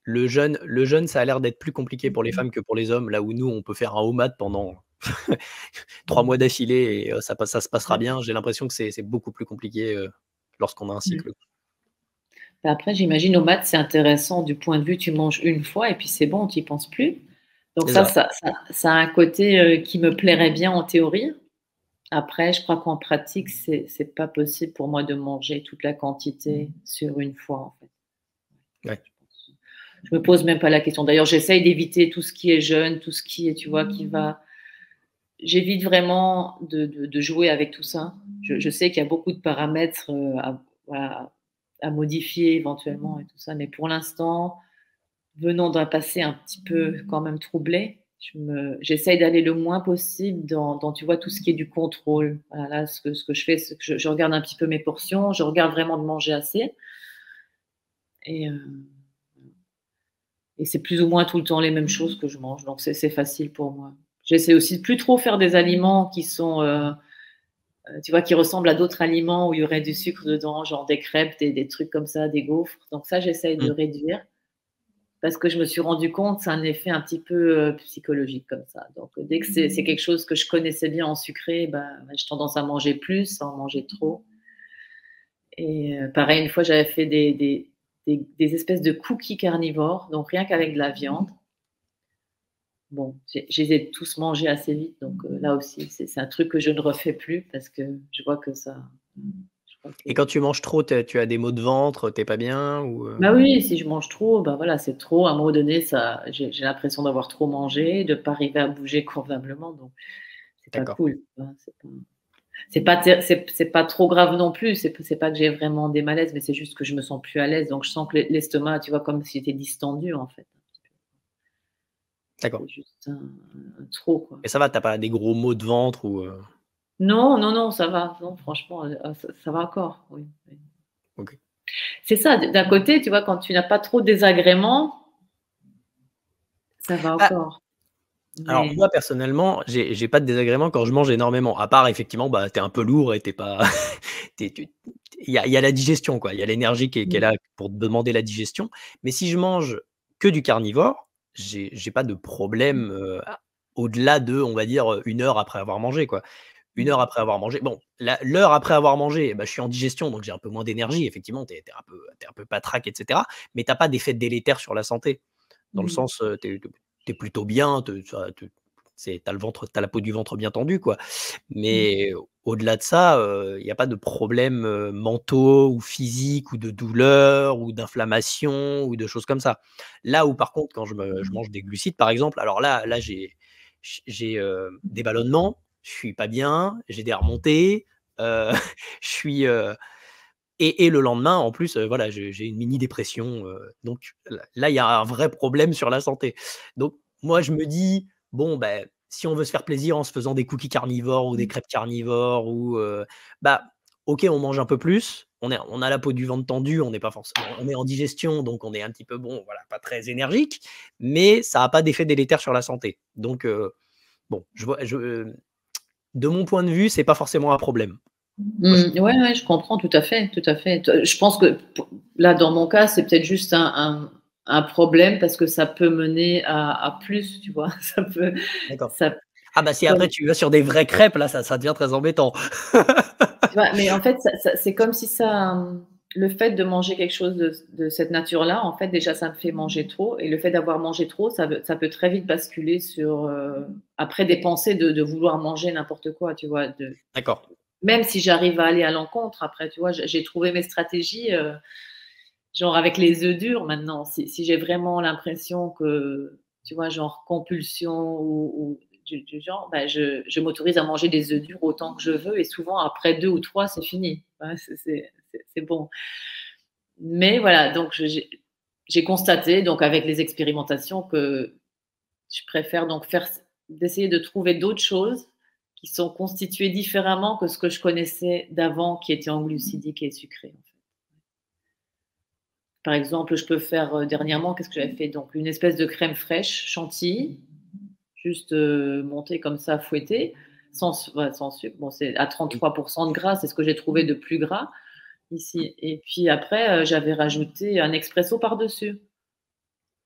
le jeûne, ça a l'air d'être plus compliqué pour les femmes que pour les hommes, là où nous, on peut faire un OMAD pendant 3 mois d'affilée et ça se passera Ouais. bien. J'ai l'impression que c'est beaucoup plus compliqué, lorsqu'on a un Mmh. cycle. Bah, après, j'imagine aux maths, c'est intéressant du point de vue, tu manges une fois et puis c'est bon, tu y penses plus. Donc C'est ça ça. ça ça ça a un côté, qui me plairait bien en théorie. Après, je crois qu'en pratique, c'est pas possible pour moi de manger toute la quantité sur une fois, en fait. Ouais. Je me pose même pas la question. D'ailleurs, j'essaye d'éviter tout ce qui est jeûne, tout ce qui est, tu vois, qui va. J'évite vraiment de jouer avec tout ça. Je sais qu'il y a beaucoup de paramètres, voilà, à modifier éventuellement et tout ça, mais pour l'instant, venant d'un passé un petit peu quand même troublé, J'essaye d'aller le moins possible dans, tu vois, tout ce qui est du contrôle. Voilà, là, ce que je fais, c'est que je regarde un petit peu mes portions, je regarde vraiment de manger assez. Et, et c'est plus ou moins tout le temps les mêmes choses que je mange. Donc, c'est facile pour moi. J'essaie aussi de plus trop faire des aliments qui sont, tu vois, qui ressemblent à d'autres aliments où il y aurait du sucre dedans, genre des crêpes, des trucs comme ça, des gaufres. Donc ça, j'essaye de Mmh. réduire parce que je me suis rendu compte, c'est un effet un petit peu psychologique comme ça. Donc dès que c'est quelque chose que je connaissais bien en sucré, bah, j'ai tendance à manger plus, sans manger trop. Et pareil, une fois, j'avais fait des espèces de cookies carnivores, donc rien qu'avec de la viande. Bon, je les ai tous mangés assez vite, donc là aussi, c'est un truc que je ne refais plus parce que je vois que ça. Je crois que... Et quand tu manges trop, tu as des maux de ventre, tu es pas bien ou Bah oui, si je mange trop, bah voilà, c'est trop. À un moment donné, ça, j'ai l'impression d'avoir trop mangé, de ne pas arriver à bouger convenablement, donc c'est pas D'accord, cool. Hein, c'est pas trop grave non plus. C'est pas que j'ai vraiment des malaises, mais c'est juste que je me sens plus à l'aise. Donc je sens que l'estomac, tu vois, comme s'il était distendu en fait. d'accord. C'est juste un trop, quoi. Et ça va, tu as pas des gros maux de ventre ou Non, non, non, ça va. Non, franchement, ça va encore. Oui, oui. OK. C'est ça, d'un côté, tu vois, quand tu n'as pas trop de désagréments, ça va Ah, encore. alors Mais moi personnellement, j'ai pas de désagréments quand je mange énormément. À part effectivement, bah, tu es un peu lourd et tu es pas tu il y a la digestion quoi, il y a l'énergie qui est mmh, là pour te demander la digestion. Mais si je mange que du carnivore, j'ai pas de problème, au-delà de, on va dire, 1 heure après avoir mangé quoi. 1 heure après avoir mangé, bon, l'heure après avoir mangé, bah, je suis en digestion, donc j'ai un peu moins d'énergie. Effectivement, tu es un peu patraque et cetera, mais tu as pas d'effet délétère sur la santé. Dans le mmh, sens, tu es plutôt bien, te ça te c'est tu le ventre, tu la peau du ventre bien tendue, quoi. mmh, Mais au-delà de ça, il y a pas de problèmes, mentaux ou physiques ou de douleur ou d'inflammation ou de choses comme ça. Là où par contre, quand je mange des glucides, par exemple, alors là, j'ai, des ballonnements, je suis pas bien, j'ai des remontées, je suis, et le lendemain, en plus, voilà, j'ai une mini dépression, donc là, il y a un vrai problème sur la santé. Donc moi, je me dis: «Bon, ben, si on veut se faire plaisir en se faisant des cookies carnivores ou des mmh, crêpes carnivores ou bah, OK, on mange un peu plus, on a la peau du ventre tendue, on n'est pas forcément on est en digestion, donc on est un petit peu, bon, voilà, pas très énergique, mais ça a pas d'effet délétère sur la santé». Donc bon, de mon point de vue, c'est pas forcément un problème. Moi, je mmh. Ouais, ouais, je comprends tout à fait, tout à fait. Je pense que p là, dans mon cas, c'est peut-être juste un problème parce que ça peut mener à plus, tu vois? D'accord. Ça Ah bah, si après comme tu vas sur des vraies crêpes, là, ça devient très embêtant. tu vois? Mais en fait, c'est comme si ça, le fait de manger quelque chose de cette nature-là, en fait, déjà, ça me fait manger trop et le fait d'avoir mangé trop, ça peut très vite basculer sur, après des pensées de vouloir manger n'importe quoi, tu vois? D'accord. Même si j'arrive à aller à l'encontre après, tu vois? J'ai trouvé mes stratégies, genre avec les œufs durs maintenant. Si j'ai vraiment l'impression que, tu vois, genre compulsion ou du genre, bah, je m'autorise à manger des œufs durs autant que je veux et souvent après 2 ou 3 c'est fini. Ouais, c'est bon. Mais voilà, donc j'ai constaté donc avec les expérimentations que je préfère donc d'essayer de trouver d'autres choses qui sont constituées différemment que ce que je connaissais d'avant qui était en glucidique et sucré, en fait. Par exemple, je peux faire, dernièrement, qu'est-ce que j'avais fait? Donc une espèce de crème fraîche chantilly, juste, montée comme ça, fouettée, sans sucre. Bon, c'est à Oui. 33 de gras, c'est ce que j'ai trouvé de plus gras ici et puis après, j'avais rajouté un expresso par-dessus.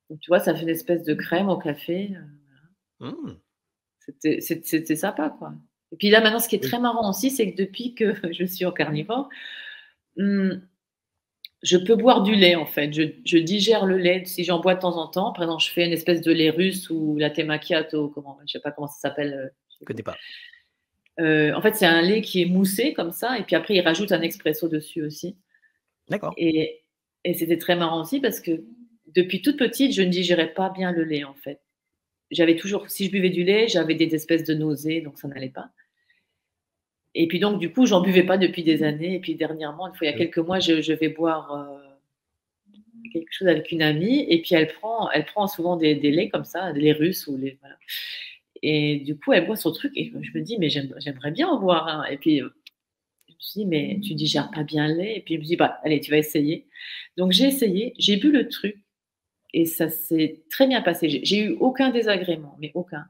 Donc tu vois, ça fait une espèce de crème au café, Mmh. c'était sympa, quoi. Et puis là, maintenant, ce qui est Oui. très marrant aussi, c'est que depuis que je suis en carnivore, mmh, je peux boire du lait, en fait. Je digère le lait si j'en bois de temps en temps. Par exemple, je fais une espèce de lait russe ou latte macchiato, comment je sais pas comment ça s'appelle, Je connais pas. en fait, c'est un lait qui est moussé comme ça et puis après, ils rajoutent un expresso dessus aussi D'accord. et c'était très marrant aussi parce que depuis toute petite, je ne digérais pas bien le lait, en fait. J'avais toujours si je buvais du lait, j'avais des espèces de nausées, donc ça n'allait pas. Et puis donc, du coup, j'en buvais pas depuis des années. Et puis dernièrement, il y a Oui. quelques mois, je vais boire. quelque chose avec une amie et puis elle prend souvent des laits comme ça, les Russes ou les voilà et du coup, elle boit son truc et je me dis: «Mais j'aimerais bien en boire un» et puis, je me suis dit: «Mais tu digères pas bien le lait?» et puis je me dis: «Bah, allez, tu vas essayer». Donc j'ai essayé, j'ai bu le truc et ça s'est très bien passé. J'ai eu aucun désagrément, mais aucun.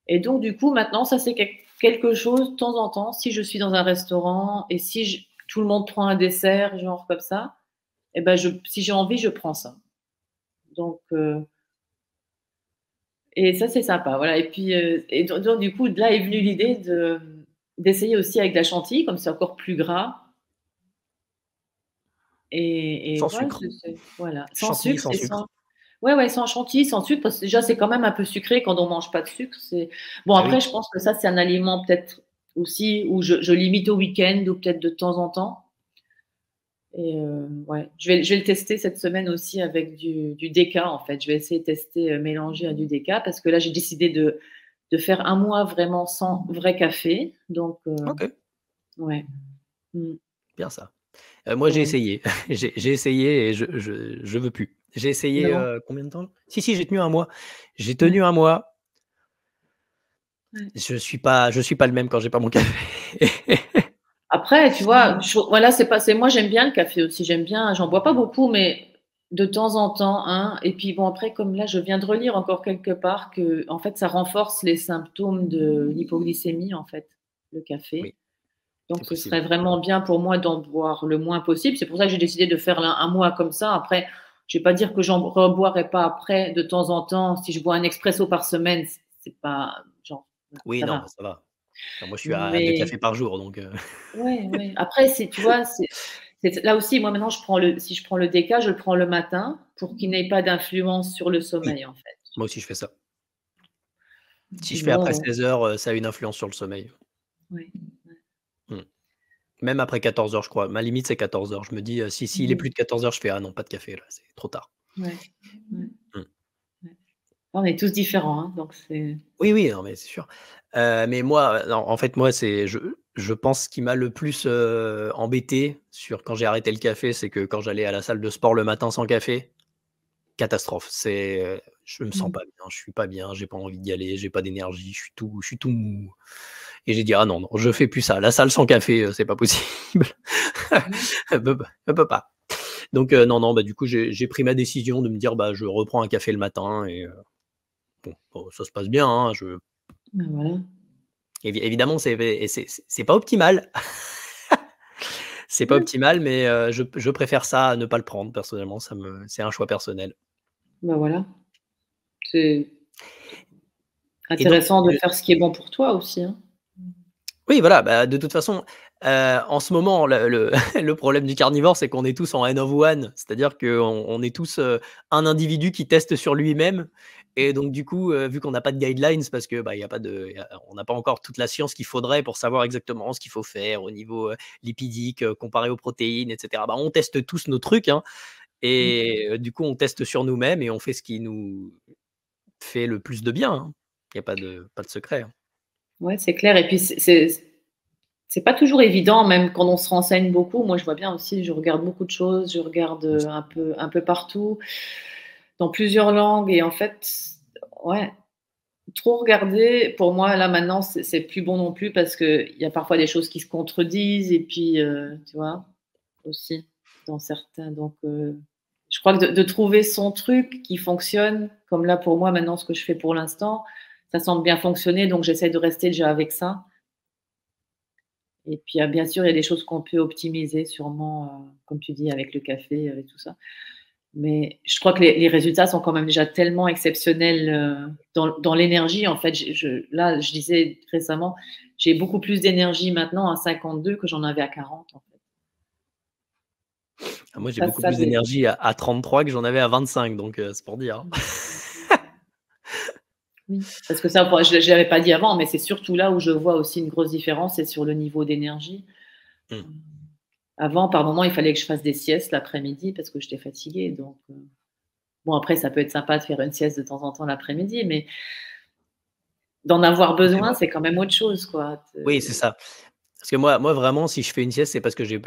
Et donc du coup, maintenant, ça c'est quelque chose de temps en temps, si je suis dans un restaurant et si tout le monde prend un dessert, genre comme ça, et ben si j'ai envie, je prends ça. Donc, et ça, c'est sympa, voilà. Et puis, et donc, du coup, là est venue l'idée d'essayer aussi avec de la chantilly, comme c'est encore plus gras. Et Sans voilà, sucre. voilà, sans Chantilly sucre sans et sucre. sans ouais, ouais, sans chantilly, sans sucre, parce que déjà, c'est quand même un peu sucré quand on mange pas de sucre. Bon, Ah après, oui. je pense que ça, c'est un aliment peut-être aussi où je limite au week-end ou peut-être de temps en temps. Et ouais, je vais le tester cette semaine aussi avec du déca, en fait. Je vais essayer de tester, mélanger à du déca parce que là, j'ai décidé de faire un mois vraiment sans vrai café. Donc, OK, ouais. Mmh. bien ça. Moi, j'ai Ouais. essayé. J'ai essayé et je veux plus. J'ai essayé, Non? combien de temps? Si, si, j'ai tenu un mois. J'ai Ouais. tenu un mois. Ouais. Je suis pas le même quand j'ai pas mon café. Après, tu vois, voilà, c'est moi j'aime bien le café aussi, j'aime bien, j'en bois pas beaucoup, mais de temps en temps, hein. Et puis bon, après, comme là, je viens de relire encore quelque part que, en fait, ça renforce les symptômes de l'hypoglycémie, en fait, le café. Oui, c'est Donc, ce possible. serait vraiment bien pour moi d'en boire le moins possible. C'est pour ça que j'ai décidé de faire un mois comme ça. Après, je vais pas dire que j'en reboirai pas après de temps en temps. Si je bois un expresso par semaine, c'est pas genre, Oui, ça non, bah, va. ça va. Enfin, moi, je suis à 2 Mais cafés par jour, donc ouais, ouais. Après, tu vois, c'est là aussi, moi maintenant, si je prends le déca, je le prends le matin pour qu'il n'ait pas d'influence sur le oui, sommeil, en fait. moi aussi, je fais ça. Si je fais après Sinon, 16 heures, ça a une influence sur le sommeil. ouais. Mmh. Même après 14 heures, je crois. Ma limite, c'est 14 heures. Je me dis, si s'il est Mmh. plus de 14 heures, je fais: «Ah non, pas de café là, c'est trop tard». Ouais, ouais, Mmh. ouais. On est tous différents, hein, donc c'est Oui, oui, non, mais c'est sûr. Mais moi, non, en fait, moi, c'est je pense ce qui m'a le plus, embêté sur quand j'ai arrêté le café, c'est que quand j'allais à la salle de sport le matin sans café, catastrophe. Je me sens mmh. pas bien, je suis pas bien, j'ai pas envie d'y aller, j'ai pas d'énergie, je suis tout mou et j'ai dit: «Ah non, non, je fais plus ça. La salle sans café, c'est pas possible. Ouais. Je peux pas». Donc non, non, bah, du coup, j'ai pris ma décision de me dire: «Bah, je reprends un café le matin» et bon, ça se passe bien, hein, Bah, voilà. évidemment, c'est pas optimal. C'est pas Ouais. optimal, mais je préfère ça à ne pas le prendre personnellement, c'est un choix personnel Bah, voilà. C'est et donc intéressant de faire ce qui est bon pour toi aussi, hein. oui, voilà, bah, de toute façon, en ce moment, le le problème du carnivore, c'est qu'on est tous en N of one, c'est-à-dire qu'on est tous, un individu qui teste sur lui-même et donc du coup, vu qu'on n'a pas de guidelines parce que, bah, il y a pas de y a on n'a pas encore toute la science qu'il faudrait pour savoir exactement ce qu'il faut faire au niveau, lipidique, comparé aux protéines et cetera. Bah, on teste tous nos trucs, hein Mmh. et du coup, on teste sur nous-mêmes et on fait ce qui nous fait le plus de bien, hein. Il y a pas de secret, hein. Ouais, c'est clair et puis c'est pas toujours évident, même quand on se renseigne beaucoup. Moi, je vois bien aussi, je regarde beaucoup de choses, je regarde, un peu partout, dans plusieurs langues et en fait, ouais, trop regarder, pour moi, là, maintenant, c'est plus bon non plus parce qu'il y a parfois des choses qui se contredisent et puis, tu vois? Aussi, dans certains donc je crois que de trouver son truc qui fonctionne, comme là, pour moi, maintenant, ce que je fais pour l'instant, ça semble bien fonctionner donc j'essaie de rester déjà avec ça. Et puis, bien sûr, il y a des choses qu'on peut optimiser sûrement, comme tu dis avec le café, avec tout ça. Mais je crois que les résultats sont quand même déjà tellement exceptionnels, dans l'énergie. En fait, là, je disais récemment, j'ai beaucoup plus d'énergie maintenant à 52 que j'en avais à 40 en fait. Ah moi, j'ai Ça beaucoup ça plus dé d'énergie à 33 que j'en avais à 25, donc c'est pour dire, hein. mmh, oui, parce que ça, bon, je l'avais pas dit avant, mais c'est surtout là où je vois aussi une grosse différence, c'est sur le niveau d'énergie. Mmh. Mmh. Avant, par moment, il fallait que je fasse des siestes l'après-midi parce que j'étais fatiguée donc bon après ça peut être sympa de faire une sieste de temps en temps l'après-midi, mais d'en avoir Oui, c'est besoin, vrai. c'est quand même autre chose, quoi. Oui, c'est ça. Parce que moi vraiment, si je fais une sieste, c'est parce que j'ai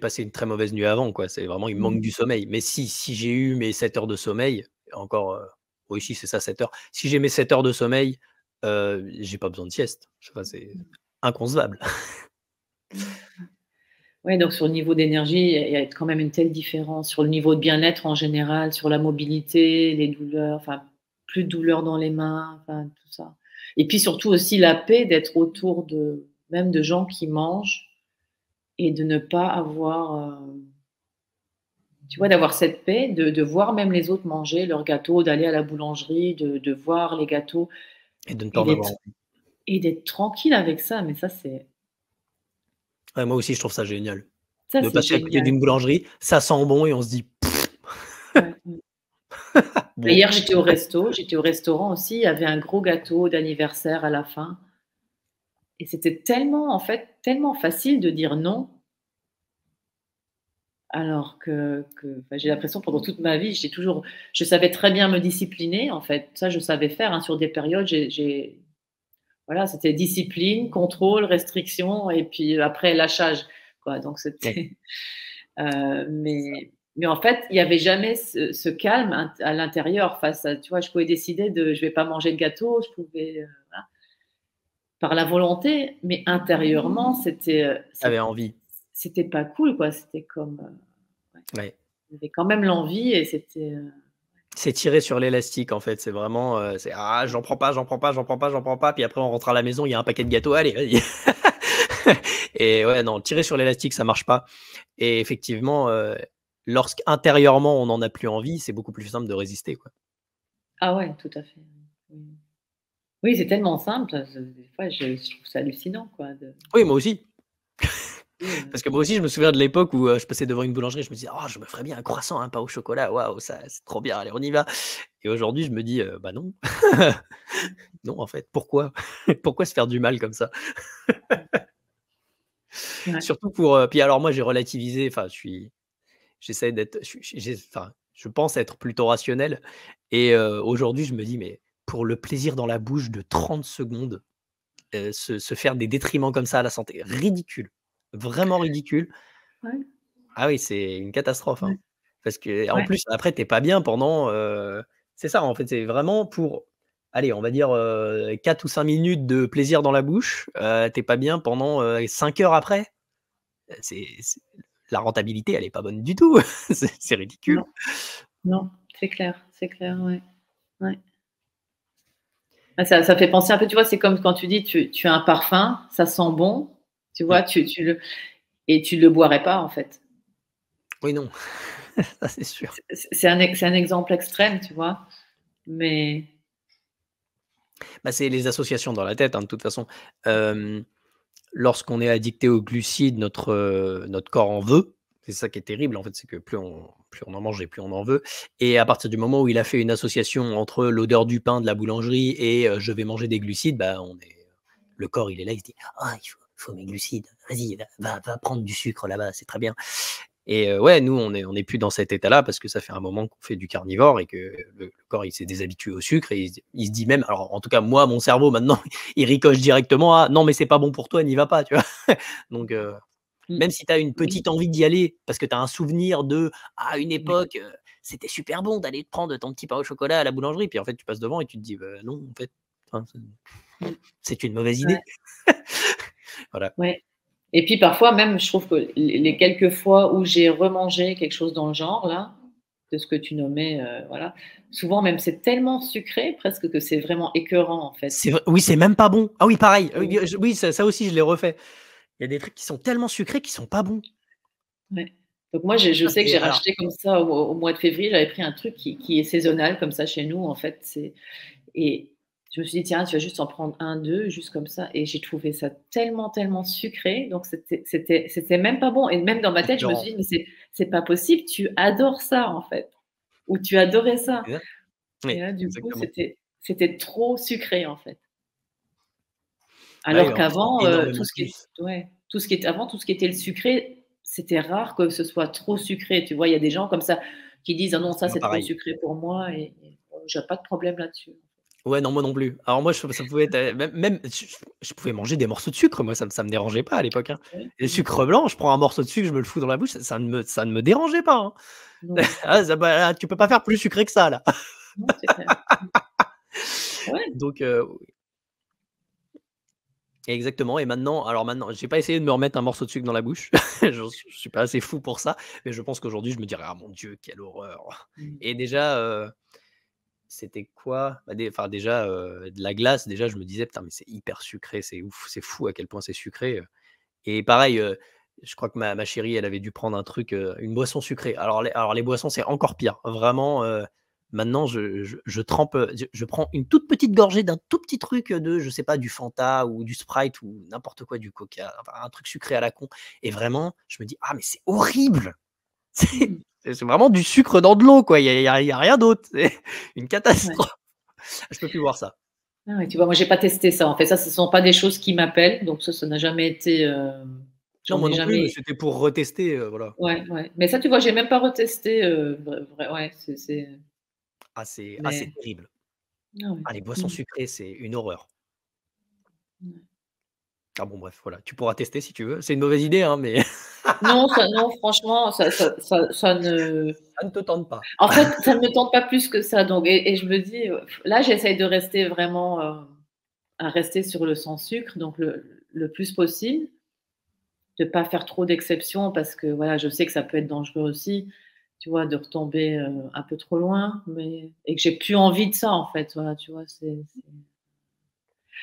passé une très mauvaise nuit avant, quoi. C'est vraiment, il me manque Mmh. du sommeil. Mais si j'ai eu mes 7 heures de sommeil, encore, oui, si, c'est ça, 7 heures. Si j'ai mes 7 heures de sommeil, j'ai pas besoin de sieste. Je sais pas, c'est inconcevable. Mmh. Ouais, donc sur le niveau d'énergie, il y a quand même une telle différence sur le niveau de bien-être en général, sur la mobilité, les douleurs, enfin, plus de douleurs dans les mains, enfin tout ça. Et puis surtout aussi la paix d'être autour de même de gens qui mangent et de ne pas avoir, tu vois, d'avoir cette paix, de voir même les autres manger leurs gâteaux, d'aller à la boulangerie, de voir les gâteaux Et de ne pas et en avoir envie. d'être tranquille avec ça, mais Ouais, moi aussi, je trouve ça génial. ça De c'est passer à côté génial. d'une boulangerie, ça sent bon et on se dit: Ouais, mmh. Bah, «Bon». hier, j'étais au restaurant aussi, il y avait un gros gâteau d'anniversaire à la fin et c'était tellement, en fait, tellement facile de dire non, alors que enfin, j'ai l'impression pendant toute ma vie, je savais très bien me discipliner, en fait. Ça, je savais faire, hein, sur des périodes, voilà, c'était discipline, contrôle, restriction et puis après lâchage, quoi. Donc Ouais. c'était, mais en fait, il y avait jamais ce calme à l'intérieur face à, tu vois? Je pouvais décider de je vais pas manger de gâteau, je pouvais, voilà, par la volonté, mais intérieurement, Tu envie. c'était pas cool, quoi. C'était comme, ouais, Ouais. il y avait quand même l'envie et c'était, C'est tirer sur l'élastique, en fait. C'est vraiment, c'est: «Ah, j'en prends pas, j'en prends pas, j'en prends pas, j'en prends pas», puis après on rentre à la maison, il y a un paquet de gâteaux, «Allez, vas-y». Et ouais, non, tirer sur l'élastique, ça marche pas. Et effectivement, lorsqu'intérieurement on en a plus envie, c'est beaucoup plus simple de résister, quoi. ah ouais, tout à fait. Mmh. Oui, c'est tellement simple, des fois je trouve ça hallucinant, quoi, de Oui, moi aussi. oui, Parce que moi aussi, je me souviens de l'époque où, je passais devant une boulangerie, je me disais: «Oh, je me ferais bien un croissant, un pain au chocolat, waouh, ça c'est trop bien, allez, on y va». Et aujourd'hui, je me dis: «Bah non». Non, en fait, pourquoi? Pourquoi se faire du mal comme ça? ouais. Surtout pour, puis alors moi, j'ai relativisé, enfin, j'essaie d'être, enfin, je pense être plutôt rationnel. Et aujourd'hui, je me dis: «Mais pour le plaisir dans la bouche de 30 secondes, se faire des détriments comme ça à la santé, ridicule, vraiment ridicule». Ouais, Ah oui, c'est une catastrophe, hein. ouais, Parce qu'en ouais. plus, après, tu es pas bien pendant, c'est ça, en fait, c'est vraiment pour, allez, on va dire, 4 ou 5 minutes de plaisir dans la bouche, tu es pas bien pendant, 5 heures après. C'est la rentabilité, elle est pas bonne du tout. C'est ridicule. Non, non, c'est clair, ouais, ouais. Ah, ça fait penser un peu, tu vois, c'est comme quand tu dis tu as un parfum, ça sent bon, tu Mmh. vois, tu le boirais pas, en fait. Oui, non, ça c'est sûr. C'est un exemple extrême, tu vois? Mais Bah, c'est les associations dans la tête, hein, de toute façon. Hem, Lorsqu'on est addicté aux glucides, notre corps en veut. C'est ça qui est terrible, en fait, c'est que plus on en mange et plus on en veut. Et à partir du moment où il a fait une association entre l'odeur du pain de la boulangerie et je vais manger des glucides, bah, le corps, il est là, il se dit: «Ah, il faut mes glucides, vas-y, va prendre du sucre là-bas, c'est très bien». Et ouais, nous, on est plus dans cet état-là parce que ça fait un moment qu'on fait du carnivore et que le corps, il s'est déshabitué au sucre et il se dit même, alors en tout cas moi, mon cerveau maintenant, il ricoche directement à: «Non mais c'est pas bon pour toi, n'y va pas», tu vois? Donc mmh, même si tu as une oui, petite envie d'y aller parce que tu as un souvenir de: «À une oui, époque, c'était super bon d'aller te prendre ton petit pain au chocolat à la boulangerie», puis en fait, tu passes devant et tu te dis: «Bah non, en fait, enfin, mmh, c'est une mauvaise ouais, idée». Voilà. ouais. Et puis parfois même, je trouve que les quelques fois où j'ai remangé quelque chose dans le genre là, de ce que tu nommais, voilà, souvent même c'est tellement sucré presque que c'est vraiment écœurant en fait. C'est vrai, oui, c'est même pas bon. Ah oui, pareil, Mmh. oui, ça aussi je l'ai refait. Il y a des trucs qui sont tellement sucrés qu'ils sont pas bons. Ouais. Donc moi, je Ça, sais que c'est j'ai alors racheté comme ça au mois de février, j'avais pris un truc qui est saisonnal comme ça chez nous en fait, et je me suis dit: «Tiens, tu vas juste en prendre un, deux, juste comme ça», et j'ai trouvé ça tellement, tellement sucré, donc c'était même pas bon, et même dans ma tête, je me écœurant. suis dit: «Mais c'est pas possible, tu adores ça en fait, ou tu adorais ça», C'est ça. et Oui, là du coup, exactement. c'était trop sucré en fait. Bah oui, Alors en plus, c'est qu'avant, énormément plus. tout ce qui était le sucré, c'était rare que ce soit trop sucré, tu vois? Il y a des gens comme ça qui disent: «Ah non, C'est ça pas c'est trop pareil. sucré pour moi», et j'ai pas de problème là-dessus. Ouais, non, moi non plus. Alors moi, ça pouvait être, même je pouvais manger des morceaux de sucre, moi, ça me dérangeait pas à l'époque, hein. Oui, Et le mmh, sucre blanc, je prends un morceau de sucre, je me le fous dans la bouche, ça ne me dérangeait pas, hein. non, Ah, ça bah, tu peux pas faire plus sucré que ça, là. non, c'est clair. Ouais, Donc exactement. Et maintenant, j'ai pas essayé de me remettre un morceau de sucre dans la bouche. Je suis pas assez fou pour ça, mais je pense qu'aujourd'hui, je me dirais: «Ah mon Dieu, quelle horreur!» mmh, Et déjà, c'était quoi? Bah, déjà, de la glace, déjà, je me disais: «Putain, mais c'est hyper sucré, c'est ouf, c'est fou à quel point c'est sucré», et pareil, je crois que ma chérie, elle avait dû prendre un truc, une boisson sucrée. Alors les boissons, c'est encore pire. Vraiment, maintenant je trempe, je prends une toute petite gorgée d'un tout petit truc, de je sais pas, du Fanta ou du Sprite ou n'importe quoi, du Coca, enfin un truc sucré à la con, et vraiment, je me dis: «Ah mais c'est horrible!» mmh, C'est vraiment du sucre dans de l'eau, quoi, il y a rien d'autre, c'est une ouais. catastrophe. Je peux plus voir ça. Ah ouais, tu vois, moi, j'ai pas testé ça, en fait. Ça, ce sont pas des choses qui m'appellent, donc ça n'a jamais été, Non, j'en moi ai non plus, mais jamais c'était pour retester, voilà. ouais, ouais. Mais ça, tu vois, j'ai même pas retesté, vrai ouais, Ah, c'est mais terrible. ah ouais. Ah, les boissons Mmh. sucrées, c'est une horreur. Ouais. Ah bon, bref, voilà, tu pourras tester si tu veux. C'est une mauvaise idée, hein, mais Non, non, franchement, ça ne ça ne te tente pas. en fait, ça ne me tente pas plus que ça, donc et je me dis, là, j'essaye de rester vraiment, à rester sur le sans sucre, donc le plus possible, de pas faire trop d'exceptions parce que, voilà, je sais que ça peut être dangereux aussi, tu vois, de retomber, un peu trop loin, mais et que j'ai plus envie de ça, en fait, voilà, tu vois? C'est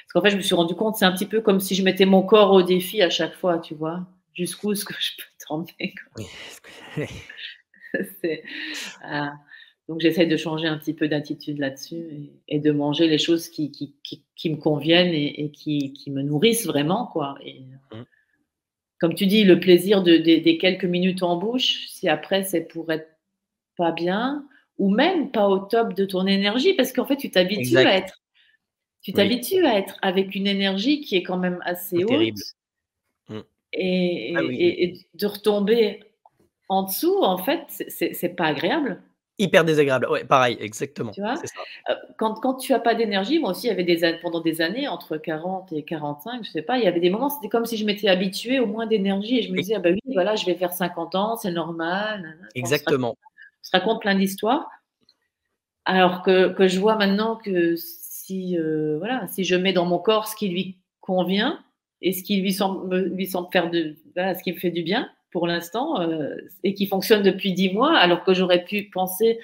parce qu'en fait, je me suis rendu compte, c'est un petit peu comme si je mettais mon corps au défi à chaque fois, tu vois? Jusqu'où est-ce que je peux t'emmener, quoi. Oui. C'est ah, donc j'essaye de changer un petit peu d'attitude là-dessus et de manger les choses qui me conviennent et qui me nourrissent vraiment, quoi et Mmh, comme tu dis, le plaisir des quelques minutes en bouche, si après c'est pour être pas bien ou même pas au top de ton énergie parce qu'en fait, exact, tu oui, t'habitues à être avec une énergie qui est quand même assez haute terrible. Mmh. et Ah oui, oui. et de retomber en dessous, en fait, c'est pas agréable. Hyper désagréable. Ouais, pareil, exactement, Tu vois? c'est ça. Quand tu as pas d'énergie, moi aussi, il y avait des an pendant des années, entre 40 et 45, je sais pas, il y avait des moments, c'était comme si je m'étais habituée au moins d'énergie et je me Oui, disais: «Ah bah oui, voilà, je vais faire 50 ans, c'est normal, nin nin». exactement. On se raconte plein d'histoires. Alors que je vois maintenant que si, voilà, si je mets dans mon corps ce qui lui convient et ce qui lui semble faire de voilà, ce qui me fait du bien pour l'instant, et qui fonctionne depuis 10 mois, alors que j'aurais pu penser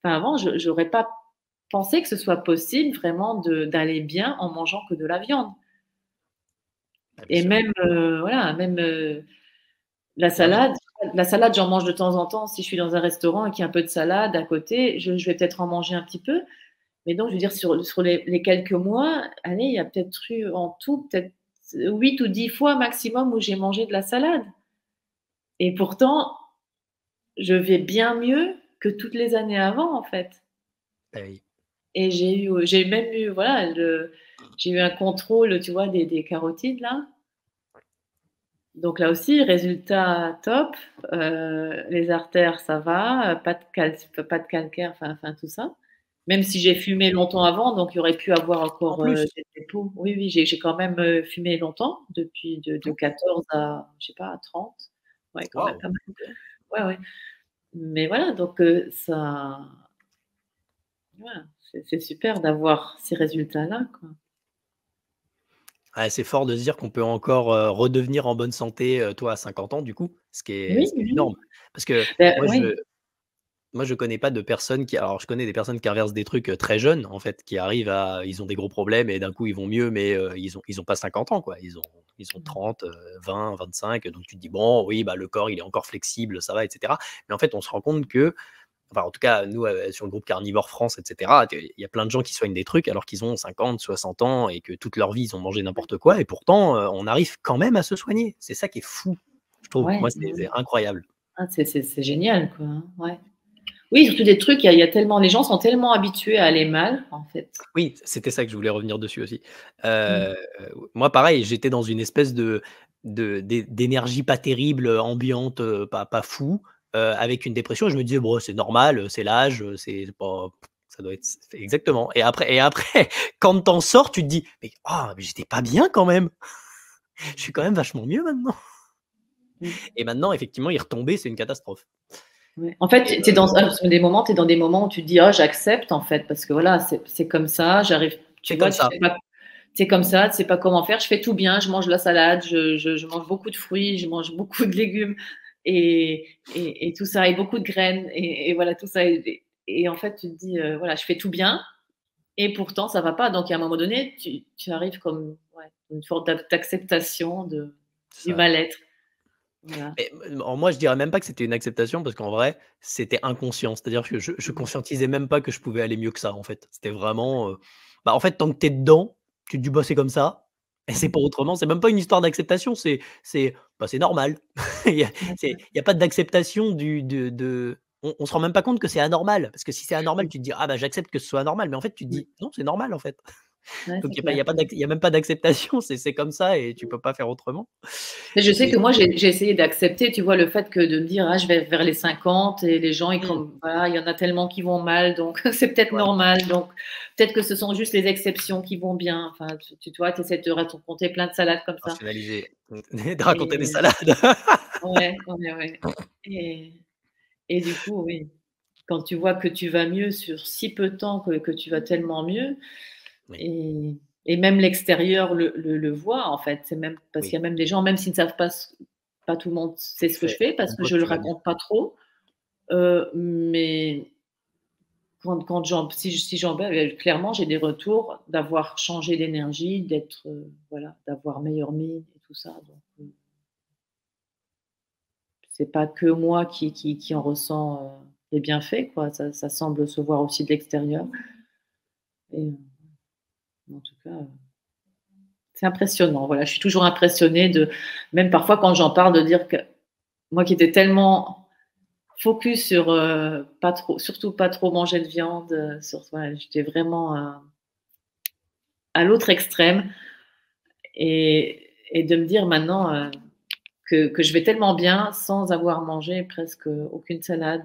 enfin avant, je j'aurais pas pensé que ce soit possible vraiment d'aller bien en mangeant que de la viande Bah, bien et sûr. même, voilà, même, la Bah oui, salade la salade, j'en mange de temps en temps si je suis dans un restaurant et qu'il y a un peu de salade à côté, je vais peut-être en manger un petit peu, mais donc je veux dire sur les quelques mois, allez, il y a peut-être eu en tout peut-être 8 ou 10 fois maximum où j'ai mangé de la salade et pourtant, je vais bien mieux que toutes les années avant, en fait. bah oui. Et j'ai même eu voilà, j'ai eu un contrôle, tu vois, des carotides là. Donc là aussi, résultat top, les artères ça va, pas de calcaire, enfin tout ça. Même si j'ai fumé longtemps avant, donc il y aurait pu avoir En encore, plus? des dépôts. Oui, oui, j'ai quand même, fumé longtemps, depuis de OK. 14 à je sais pas, à 30. Ouais, quand même Waouh! pas mal. OK. Ouais, ouais. Mais voilà, donc ça voilà, c'est super d'avoir ces résultats-là, quoi. Ah, c'est fort de se dire qu'on peut encore, redevenir en bonne santé, toi à 50 ans du coup, Oui, ce qui est oui. énorme. Parce que Bah, moi je oui. moi je connais pas de personnes alors je connais des personnes qui inversent des trucs, très jeunes en fait, qui arrivent à ils ont des gros problèmes et d'un coup ils vont mieux, mais ils ont pas 50 ans quoi, ils ont 30, 20, 25, donc tu te dis: «Bon oui, bah, le corps il est encore flexible, ça va» et cetera. Mais en fait on se rend compte que enfin, en tout cas, nous, sur le groupe Carnivore France et cetera, il y a plein de gens qui soignent des trucs alors qu'ils ont 50, 60 ans et que toute leur vie, ils ont mangé n'importe quoi et pourtant, on arrive quand même à se soigner. C'est ça qui est fou, je trouve. Ouais, Moi, ouais, c'est ouais. incroyable. Ah, c'est génial, quoi, hein, ouais. Oui, surtout des trucs, il y a tellement les gens sont tellement habitués à aller mal, en fait. Oui, c'était ça que je voulais revenir dessus aussi. Mmh. Heu, moi, pareil, j'étais dans une espèce d'énergie pas terrible, ambiante, pas fou, avec une dépression et je me disais: «Bon, c'est normal, c'est l'âge, c'est pas Ça doit être exactement. Et après, quand t'en sors, tu te dis, mais j'étais pas bien quand même. Je suis quand même vachement mieux maintenant. Et maintenant, effectivement, y retomber, c'est une catastrophe. Ouais. En fait, Et tu es dans des moments, tu es dans des moments où tu te dis: «Oh, j'accepte en fait, parce que voilà, c'est comme ça, j'arrive», tu c'est vois? comme Tu ça. sais pas, c'est comme ça, tu sais pas comment faire. Je fais tout bien, je mange la salade, je mange beaucoup de fruits, je mange beaucoup de légumes et tout ça et beaucoup de graines et voilà tout ça et en fait, tu te dis, voilà, je fais tout bien et pourtant ça va pas. Donc à un moment donné, tu arrives comme, ouais, une forme d'acceptation du Ça. mal-être. Voilà. Mais moi, je dirais même pas que c'était une acceptation parce qu'en vrai, c'était inconscient. C'est-à-dire que je Mmh. conscientisais même pas que je pouvais aller mieux que ça, en fait. C'était vraiment, en fait, tant que tu es dedans, tu te dis: «Bah, c'est comme ça et c'est pas autrement». C'est même pas une histoire d'acceptation, c'est normal. Il y a il y a pas d'acceptation du de on se rend même pas compte que c'est anormal parce que si c'est anormal, tu te dis: «Ah bah, j'accepte que ce soit anormal», mais en fait, tu te Ouais, dis: «Non, c'est normal, en fait». ouais, Donc c'est clair. il y a même pas d'acceptation, c'est comme ça et tu peux pas faire autrement Mais je sais et que moi, j'ai essayé d'accepter, tu vois, le fait que de me dire: «Ah, je vais vers les 50 et les gens, ils mmh, comme voilà, il y en a tellement qui vont mal, donc c'est peut-être ouais. normal, donc peut-être que ce sont juste les exceptions qui vont bien». Enfin, tu vois, tu essaies de te raconter plein de salades comme ça Rationaliser, de raconter des et salades. ouais, ouais, ouais et du coup, oui, quand tu vois que tu vas mieux sur si peu de temps, que tu vas tellement mieux Oui, et même l'extérieur le voit, en fait. C'est même parce oui, qu'il y a même des gens, même s'ils ne savent pas pas tout le monde que sait tu ce que je fais. fais parce On que voit je que le tu vas bien. raconte pas trop, mais quand si j'en vais, clairement, j'ai des retours d'avoir changé d'énergie, d'être, voilà, d'avoir meilleure mine et tout ça, donc c'est pas que moi qui en ressens, les bienfaits, quoi. Ça semble se voir aussi de l'extérieur et en tout cas, c'est impressionnant. Voilà, je suis toujours impressionnée de même parfois quand j'en parle, de dire que moi qui étais tellement focus sur, pas trop surtout pas trop manger de viande, sur voilà, j'étais vraiment, à l'autre extrême et de me dire maintenant, que je vais tellement bien sans avoir mangé presque aucune salade,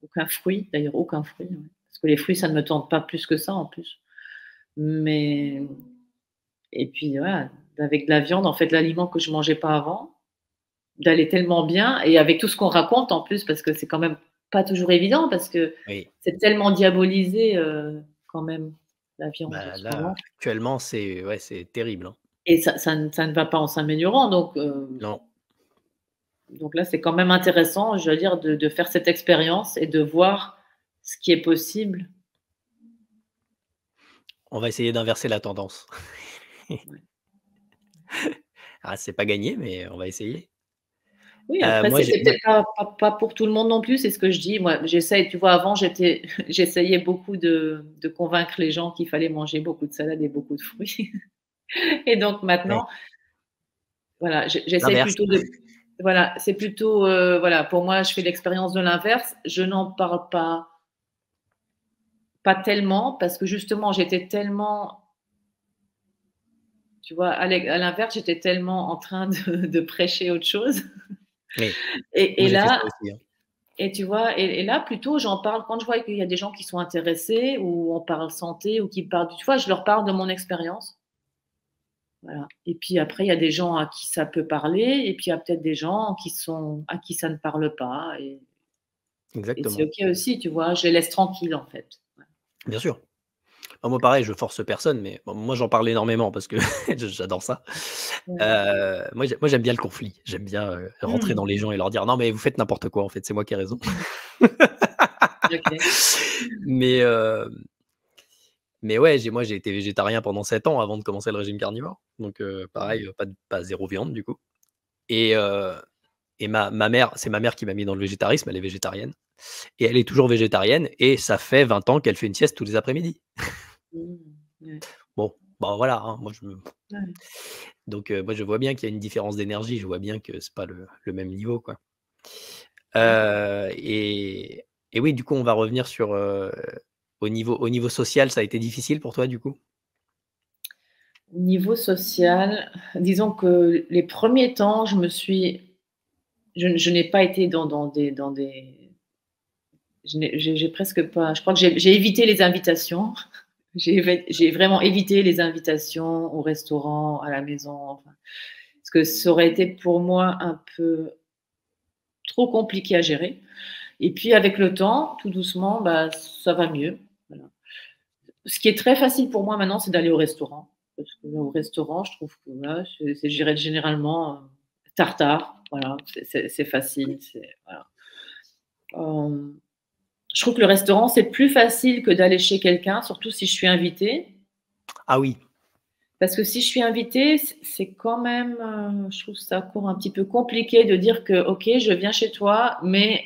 aucun fruit, d'ailleurs aucun fruit, ouais. Parce que les fruits, ça ne me tente pas plus que ça en plus. Mais et puis voilà, avec de la viande, en fait, l'aliment que je mangeais pas avant, d'aller tellement bien et avec tout ce qu'on raconte en plus, parce que c'est quand même pas toujours évident, parce que Oui, c'est tellement diabolisé, quand même, la viande en bah, ce là, moment actuellement, c'est terrible, hein. et ça ne va pas en s'améliorant Non, donc là, c'est quand même intéressant, je veux dire, de faire cette expérience et de voir ce qui est possible. on va essayer d'inverser la tendance. Ouais. Ah, c'est pas gagné, mais on va essayer. Oui, après, Moi, c'est peut-être pas pour tout le monde non plus, c'est ce que je dis. Moi, j'essaye, tu vois, avant, j'essayais beaucoup de convaincre les gens qu'il fallait manger beaucoup de salade et beaucoup de fruits et donc ouais, maintenant, voilà, j'essaie l'inverse. plutôt de voilà, c'est plutôt, voilà, pour moi, je fais l'expérience de l'inverse. Je n'en parle pas tellement parce que justement, j'étais tellement, tu vois, à l'inverse, j'étais tellement en train de prêcher autre chose Oui, moi, et j'ai fait ça là aussi, hein. et tu vois? Et là, plutôt, j'en parle quand je vois qu'il y a des gens qui sont intéressés ou on parle santé ou qui parlent tu vois? Je leur parle de mon expérience, voilà et puis après, il y a des gens à qui ça peut parler et puis il y a peut-être des gens à qui ça ne parle pas et c'est Exactement, OK aussi, tu vois? Je les laisse tranquilles, en fait. Ouais. bien sûr. Bah, moi, pareil, je force personne, mais bon, moi, j'en parle énormément parce que j'adore ça. Ouais. Moi, j'aime bien le conflit. J'aime bien, rentrer Mmh. dans les gens et leur dire: «Non, mais vous faites n'importe quoi, en fait, c'est moi qui ai raison». OK. Mais, mais ouais, j'ai été végétarien pendant 7 ans avant de commencer le régime carnivore. Donc, Mmh. pareil, pas 0 viande du coup et ma mère c'est ma mère qui m'a mis dans le végétarisme, elle est végétarienne et elle est toujours végétarienne et ça fait 20 ans qu'elle fait une sieste tous les après-midi. Mmh. Ouais. Bon, bah, voilà, hein, Ouais. donc, moi je vois bien qu'il y a une différence d'énergie, je vois bien que c'est pas le même niveau, quoi. Ouais. Et oui, du coup, on va revenir sur, au niveau social, ça a été difficile pour toi, du coup? Niveau social, disons que les premiers temps, je n'ai pas été dans des j'ai presque pas. Je crois que j'ai évité les invitations. J'ai vraiment évité les invitations au restaurant, à la maison, enfin, parce que ça aurait été pour moi un peu trop compliqué à gérer. Et puis avec le temps, tout doucement, bah, ça va mieux. Voilà. Ce qui est très facile pour moi maintenant, c'est d'aller au restaurant. Parce que au restaurant, je trouve que voilà, c'est généralement tartare. Voilà, c'est facile. Voilà. Je trouve que le restaurant, c'est plus facile que d'aller chez quelqu'un, surtout si je suis invitée. Ah oui. Parce que si je suis invitée, c'est quand même, je trouve ça encore un petit peu compliqué de dire que, OK, je viens chez toi, mais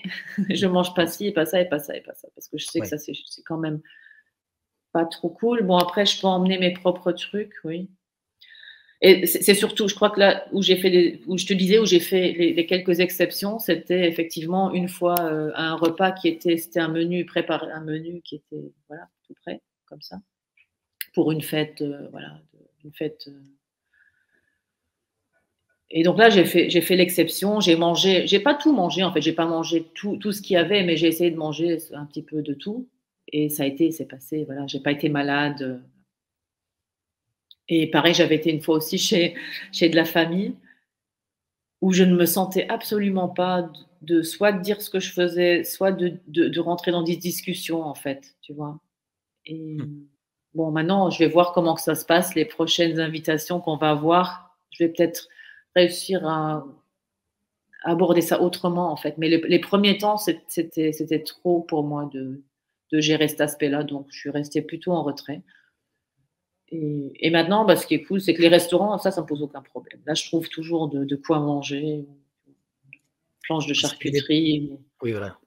je mange pas ci et pas ça et pas ça et pas ça. Parce que je sais que Ouais. ça, c'est quand même pas trop cool. Bon, après, je peux emmener mes propres trucs, oui. Et c'est surtout, je crois que là où où je te disais, où j'ai fait les quelques exceptions, c'était effectivement une fois un repas c'était un menu préparé, un menu qui était voilà tout prêt comme ça pour une fête, voilà, une fête. Et donc là, j'ai fait l'exception. J'ai mangé, j'ai pas tout mangé en fait, j'ai pas mangé tout ce qu'il y avait, mais j'ai essayé de manger un petit peu de tout. Et ça a été, c'est passé. Voilà, j'ai pas été malade. Et pareil, j'avais été une fois aussi chez de la famille où je ne me sentais absolument pas de soit de dire ce que je faisais, soit de rentrer dans des discussions, en fait, tu vois? Et Mmh. bon, maintenant, je vais voir comment que ça se passe, les prochaines invitations qu'on va avoir. Je vais peut-être réussir à aborder ça autrement, en fait. Mais les premiers temps, c'était trop pour moi de gérer cet aspect-là, donc je suis restée plutôt en retrait. Et maintenant, bah, ce qui est cool, c'est que les restaurants, ça me pose aucun problème. Là, je trouve toujours de quoi manger, planche de Si tu fais des charcuterie. Oui, voilà.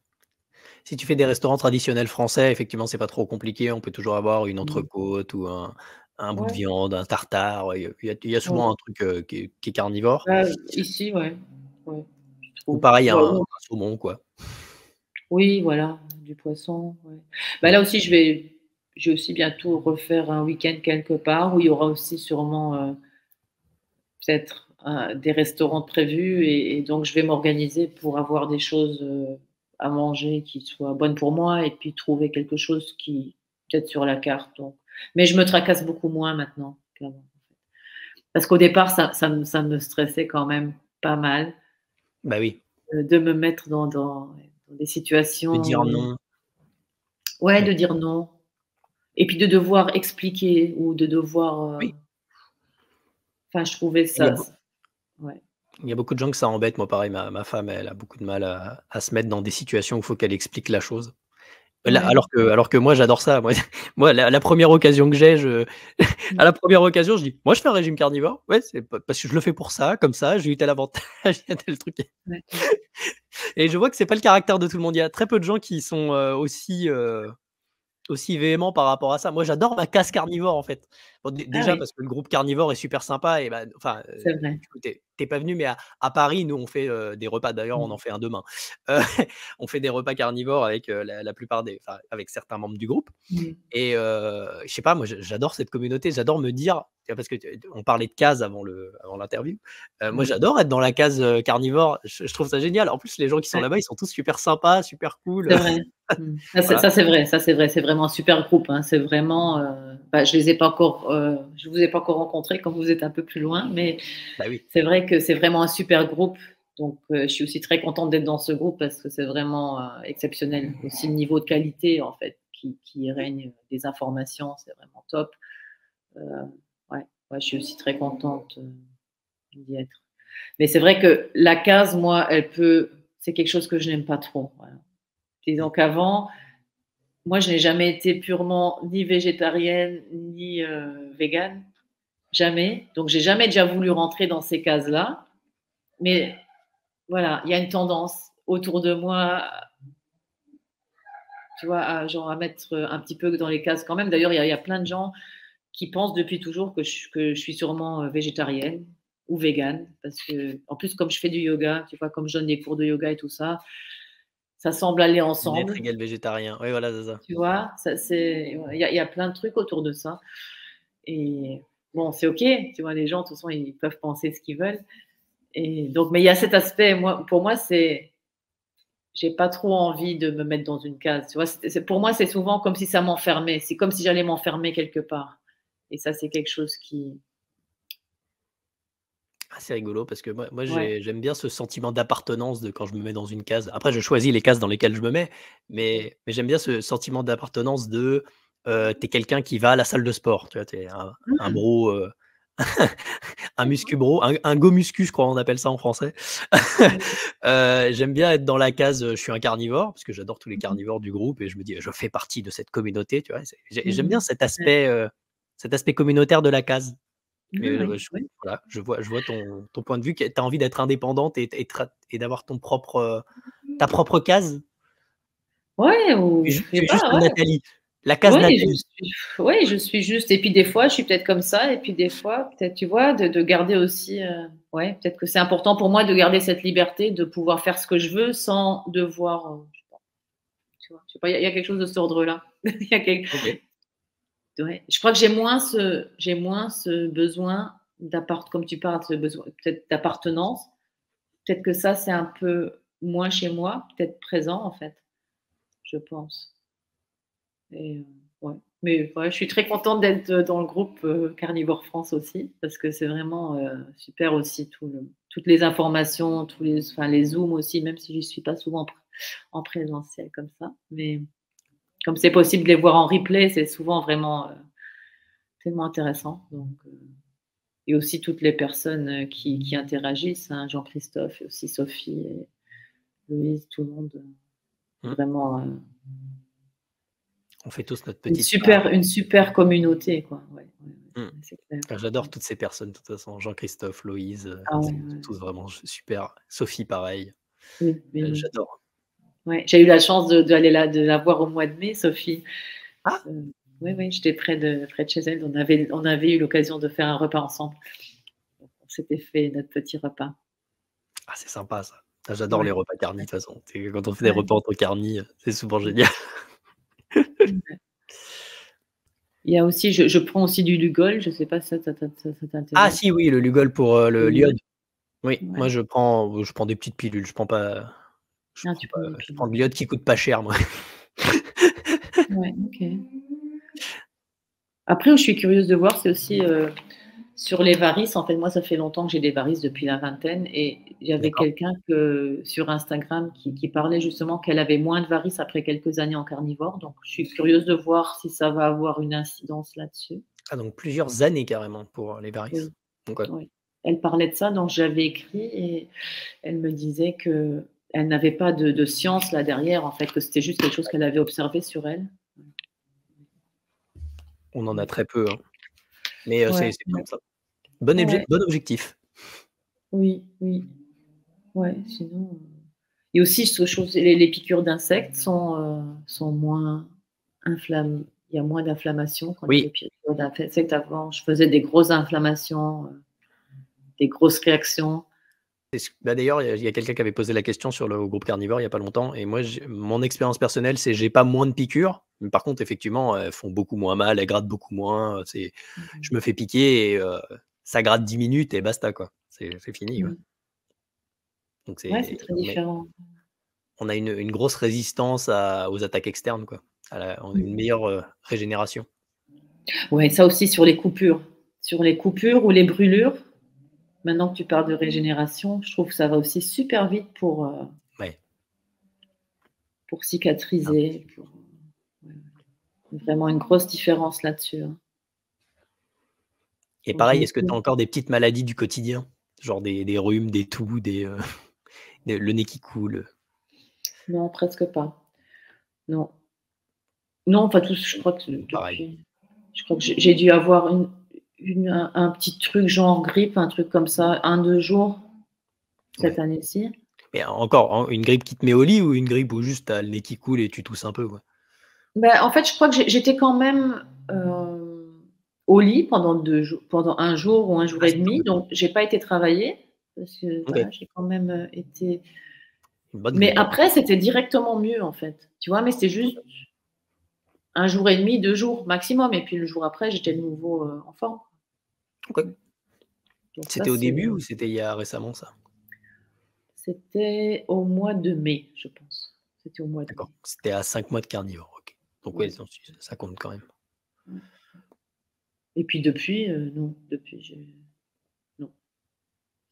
Si tu fais des restaurants traditionnels français, effectivement, c'est pas trop compliqué. On peut toujours avoir une Mmh. entrecôte ou un bout de Ouais, viande, un tartare. Ouais, il y a ouais. souvent un truc, qui est carnivore Bah, ici, ouais, ouais, je ou trouve. pareil Bon, un saumon, quoi. oui, voilà, du poisson, ouais. Bah, Mmh. là aussi, je vais aussi bientôt refaire un week-end quelque part où il y aura aussi sûrement, peut-être, des restaurants prévus et donc je vais m'organiser pour avoir des choses, à manger qui soient bonnes pour moi et puis trouver quelque chose qui peut-être sur la carte donc mais je me tracasse beaucoup moins maintenant qu'avant. Parce qu'au départ, ça me stressait quand même pas mal, Bah oui, de me mettre dans des de situations dire où non. ouais, Mmh. de dire non et puis de devoir expliquer ou de devoir, Oui, enfin je trouvais il y a ça beau ouais. il y a beaucoup de gens que ça embête. Moi, pareil, ma femme, elle a beaucoup de mal à se mettre dans des situations où il faut qu'elle explique la chose. Là, Ouais. alors que moi, j'adore ça. Moi moi, la 1re occasion que j'ai, je Mmh. à la première occasion, je dis: «Moi, je fais un régime carnivore». Ouais, c'est pa parce que je le fais pour ça, comme ça, j'ai eu tel avantage, il y a tel truc Ouais, ouais. et je vois que c'est pas le caractère de tout le monde. Il y a très peu de gens qui sont, aussi véhément par rapport à ça. Moi, j'adore ma casse carnivore, en fait. Bon, Ah déjà oui, parce que le groupe carnivore est super sympa et bah, enfin, c'est vrai. du coup, tu es pas venu, mais à Paris, nous, on fait, des repas. D'ailleurs, on Mmh. en fait un demain. Heu, on fait des repas carnivores avec, la plupart des enfin, avec certains membres du groupe Mmh. et je sais pas, moi, j'adore cette communauté. J'adore me dire, tu vois, parce que on parlait de case avant l'interview. Moi, Mmh. j'adore être dans la case, carnivore. Je trouve ça génial. En plus, les gens qui sont Ouais. là-bas, ils sont tous super sympas, super cool. C'est vrai. Mmh. Voilà. Ça c'est vrai, ça c'est vrai. C'est vraiment un super groupe, hein. C'est vraiment, bah, je les ai pas encore, je vous ai pas encore rencontrés quand vous êtes un peu plus loin, mais Bah oui. c'est vrai que c'est vraiment un super groupe. Donc, je suis aussi très contente d'être dans ce groupe parce que c'est vraiment, exceptionnel. Aussi le niveau de qualité en fait qui règne des informations, c'est vraiment top. Heu, ouais, ouais, je suis aussi très contente, d'y être. Mais c'est vrai que la case, moi, c'est quelque chose que je n'aime pas trop, voilà. Disons Mmh. qu'avant, moi, je n'ai jamais été purement ni végétarienne ni, végane, jamais. Donc j'ai jamais déjà voulu rentrer dans ces cases-là. Mais voilà, il y a une tendance autour de moi, tu vois, à mettre, un petit peu dans les cases quand même. D'ailleurs, il y a plein de gens qui pensent depuis toujours que je suis sûrement, végétarienne ou végane parce qu'en plus, comme je fais du yoga, tu vois, comme je donne des cours de yoga et tout ça, ça semble aller Bien-être ensemble. égale végétarien. Oui, voilà, c'est ça. Tu vois? Ça c'est ouais, il y a plein de trucs autour de ça et bon, c'est OK, tu vois? Les gens, de toute façon, ils peuvent penser ce qu'ils veulent et donc mais il y a cet aspect, moi pour moi, c'est j'ai pas trop envie de me mettre dans une case, tu vois? Pour moi, c'est souvent comme si ça m'enfermait. C'est comme si j'allais m'enfermer quelque part et ça, c'est quelque chose qui Ah, c'est rigolo parce que moi ouais. j'aime bien ce sentiment d'appartenance de quand je me mets dans une case. Après je choisis les cases dans lesquelles je me mets, OK. mais j'aime bien ce sentiment d'appartenance de, tu quelqu'un qui va à la salle de sport, tu vois? Tu es un Mmh, bro, un d'accord. muscu bro, un go muscu je crois on appelle ça en français. OK. J'aime bien être dans la case, je suis un carnivore parce que j'adore tous les Mmh mh. carnivores du groupe et je me dis: «Je fais partie de cette communauté», tu vois? J'aime bien Mmh. Ouais. cet aspect communautaire de la case. Mais, Ah oui, je oui. voilà, je vois ton point de vue, que tu as envie d'être indépendante et d'avoir ton propre, ta propre case. Ouais ou je sais Tu es juste pas, un ouais. Nathalie, la case Oui, je Nathalie. suis oui, je suis juste et puis des fois, je suis peut-être comme ça et puis des fois, peut-être, tu vois, de garder aussi, ouais, peut-être que c'est important pour moi de garder cette liberté, de pouvoir faire ce que je veux sans devoir, je sais pas, tu vois? Je sais pas, il y a quelque chose de cet ordre-là. Il y a quelque OK. ouais, je crois que j'ai moins ce besoin comme tu parles, ce besoin peut-être d'appartenance. Peut-être que ça, c'est un peu moins chez moi, peut-être présent, en fait, je pense. Et ouais. Mais ouais, je suis très contente d'être, dans le groupe, Carnivore France aussi, parce que c'est vraiment, super aussi toutes les informations, les zooms aussi, même si j'y suis pas souvent en présentiel comme ça. Mais comme c'est possible de les voir en replay, c'est souvent vraiment, tellement intéressant donc et aussi toutes les personnes, qui interagissent, hein, Jean-Christophe et aussi Sophie et Louise, tout le monde, Mmh. vraiment, On fait tous notre petite part. une super communauté, quoi. Ouais, ouais, Mmh. ouais, c'est clair. J'adore Ouais. toutes ces personnes de toute façon, Jean-Christophe, Loïse, Ah ouais, c'est ouais. tous vraiment super. Sophie pareil, Oui, oui, oui. j'adore. Ouais, j'ai eu la chance d'aller de la voir au mois de mai, Sophie. Ah! Oui, oui, j'étais près de chez elle. On avait eu l'occasion de faire un repas ensemble. On s'était fait notre petit repas. Ah c'est sympa ça. Ah j'adore les Ouais, repas carnis de toute façon. Tu quand on fait des ouais, repas entre carnis, c'est souvent mmh, génial. ouais. Il y a aussi je prends aussi du Lugol, je sais pas si ça Ah t'intéresse? si oui, le Lugol pour, le Oui, l'iode. Oui, moi ouais. je prends des petites pilules, Ah, tu prends des je prends pilules. de l'iode qui coûte pas cher moi. Ouais, OK. Après où je suis curieuse de voir, c'est aussi, sur les varices. En fait, moi, ça fait longtemps que j'ai des varices depuis la vingtaine et il y avait D'accord. quelqu'un sur Instagram qui parlait justement qu'elle avait moins de varices après quelques années en carnivore. Donc je suis curieuse de voir si ça va avoir une incidence là-dessus. Ah donc plusieurs années carrément pour, les varices. Oui, OK. oui. Elle parlait de ça, donc j'avais écrit et elle me disait qu'elle n'avait pas de science là derrière, en fait, que c'était juste quelque chose qu'elle avait observé sur elle. On en a Mmh. très peu, hein, mais, Ouais, c'est bien ouais, ça. ouais. Bon objectif. Oui, oui. Ouais, sinon, et aussi ce chose les piqûres d'insectes sont moins il y a moins d'inflammation quand il y a les Oui, piqûres d'insectes. Avant, je faisais des grosses inflammations, des grosses réactions. c'est ce bah, d'ailleurs, il y a quelqu'un qui avait posé la question sur le groupe carnivore il y a pas longtemps et moi mon expérience personnelle, c'est j'ai pas moins de piqûres, mais par contre effectivement, elles font beaucoup moins mal, elles grattent beaucoup moins, Mmh je me fais piquer et ça gratte 10 minutes et basta quoi. C'est fini, quoi. mh. Donc Ouais, c'est très différent. on a une grosse résistance aux attaques externes, quoi. On a une Mmh. meilleure, régénération. Ouais, ça aussi sur les coupures. Sur les coupures ou les brûlures, maintenant que tu parles de régénération, je trouve que ça va aussi super vite Ouais. pour cicatriser, ouais, vraiment une grosse différence là-dessus, hein. Et Donc je pareil, me est-ce que tu as encore des petites maladies du quotidien? Genre des rhumes, des toux, le nez qui coule? non, presque pas. Non. Non, enfin tous je crois que Pareil. depuis je crois que j'ai dû avoir un petit truc genre grippe, un truc comme ça, 1 2 jours cette Ouais. année-ci. Mais encore, une grippe qui te met au lit ou une grippe où juste tu as le nez qui coule et tu tousses un peu, quoi? Bah, en fait, je crois que j'étais quand même, au lit pendant 1 jour ou un jour Ah, et c'est demi, cool. donc j'ai pas été travailler parce que OK. voilà, j'ai quand même, été Une bonne mais grippe, alors. après c'était directement mieux en fait, tu vois? Mais c'était juste 1 jour et demi, 2 jours maximum et puis le jour après j'étais de nouveau, en forme. OK. Ouais, donc ça C'était au début c'est ou c'était il y a récemment ça? c'était au mois de mai, je pense. C'était au mois de D'accord. mai. C'était à 5 mois de carnivore, OK. Donc ouais, Ouais. ça compte quand même. Ouais. Et puis depuis, non, depuis non.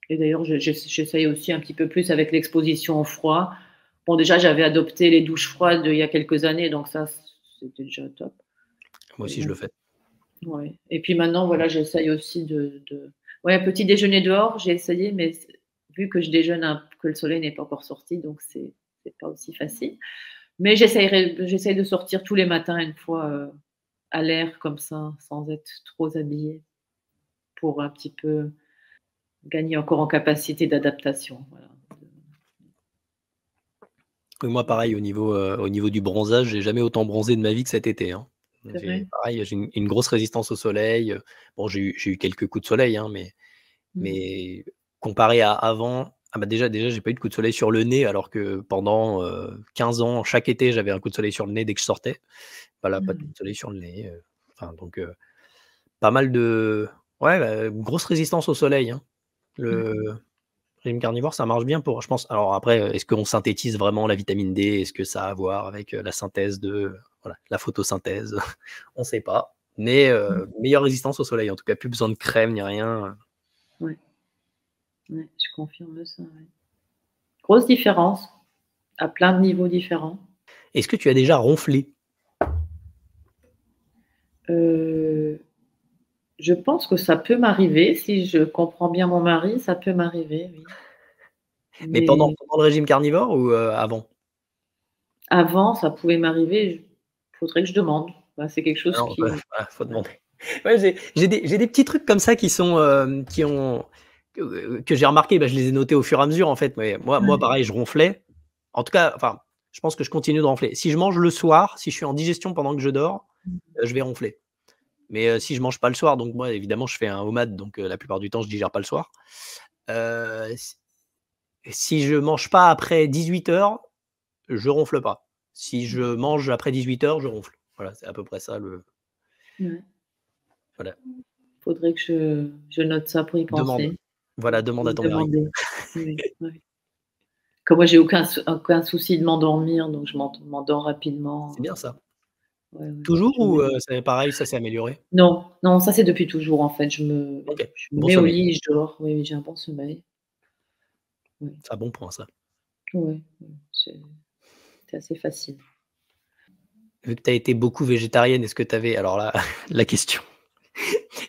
Et d'ailleurs, j'essaye aussi un petit peu plus avec l'exposition au froid. Bon, déjà, j'avais adopté les douches froides il y a quelques années, donc ça, c'était déjà top. Moi Et aussi, je le donc, fais. ouais. Et puis maintenant, voilà, j'essaye aussi ouais, petit déjeuner dehors, j'ai essayé, mais vu que je déjeune que le soleil n'est pas encore sorti, donc c'est pas aussi facile. Mais j'essaye de sortir tous les matins une fois à l'air comme ça, sans être trop habillée, pour un petit peu gagner encore en capacité d'adaptation. Voilà. Oui, moi, pareil, au niveau du bronzage, j'ai jamais autant bronzé de ma vie que cet été, hein. C'est vrai. J'ai une grosse résistance au soleil, bon, j'ai eu quelques coups de soleil, hein, Mmh. mais comparé à avant, ah bah, déjà, j'ai pas eu de coup de soleil sur le nez alors que pendant, 15 ans, chaque été, j'avais un coup de soleil sur le nez dès que je sortais. Bah, là, pas de coup Mmh. de soleil sur le nez, enfin donc pas mal de ouais, grosse résistance au soleil, hein. Le Mmh. régime carnivore, ça marche bien pour je pense alors après, est-ce qu'on synthétise vraiment la vitamine D? Est-ce que ça a à voir avec, la synthèse de voilà, la photosynthèse? On sait pas, mais Mmh. meilleure résistance au soleil en tout cas, plus besoin de crème ni rien. Ouais, ouais, je confirme ça, ouais. Grosse différence, à plein de niveaux différents. Est-ce que tu as déjà ronflé? Heu, je pense que ça peut m'arriver, si je comprends bien mon mari, ça peut m'arriver, oui. Mais Mais pendant le régime carnivore ou avant? avant, ça pouvait m'arriver, faudrait que je demande. Bah, c'est quelque chose Alors, qui voilà, faut demander. Ouais, j'ai des petits trucs comme ça qui sont, qui ont que j'ai remarqué, bah, je les ai notés au fur et à mesure en fait, mais moi ouais. pareil, je ronflais. En tout cas, enfin, je pense que je continue de ronfler. Si je mange le soir, si je suis en digestion pendant que je dors, Mmh. je vais ronfler. Mais, si je mange pas le soir, donc moi évidemment je fais un OMAD, donc, la plupart du temps je digère pas le soir. Si je mange pas après 18h, je ronfle pas. Si je mange après 18h, je ronfle. Voilà, c'est à peu près ça le Ouais. voilà. Faudrait que je note ça pour y Demande. penser. Voilà, demande Faut à me ton mari. demander. Oui, oui. Comme moi, j'ai aucun souci de m'endormir, donc je m'endors rapidement. C'est bien ça. Ouais, ouais, Toujours je ou, me c'est pareil, ça s'est amélioré? non, non, ça c'est depuis toujours en fait. OK, Je me bon mets au sommeil, lit et je dors. Oui, oui, j'ai un bon sommeil. Oui, c'est un bon point ça. ouais, ouais, c'est assez facile. Vu que tu as été beaucoup végétarienne, est-ce que tu avais alors là, la question,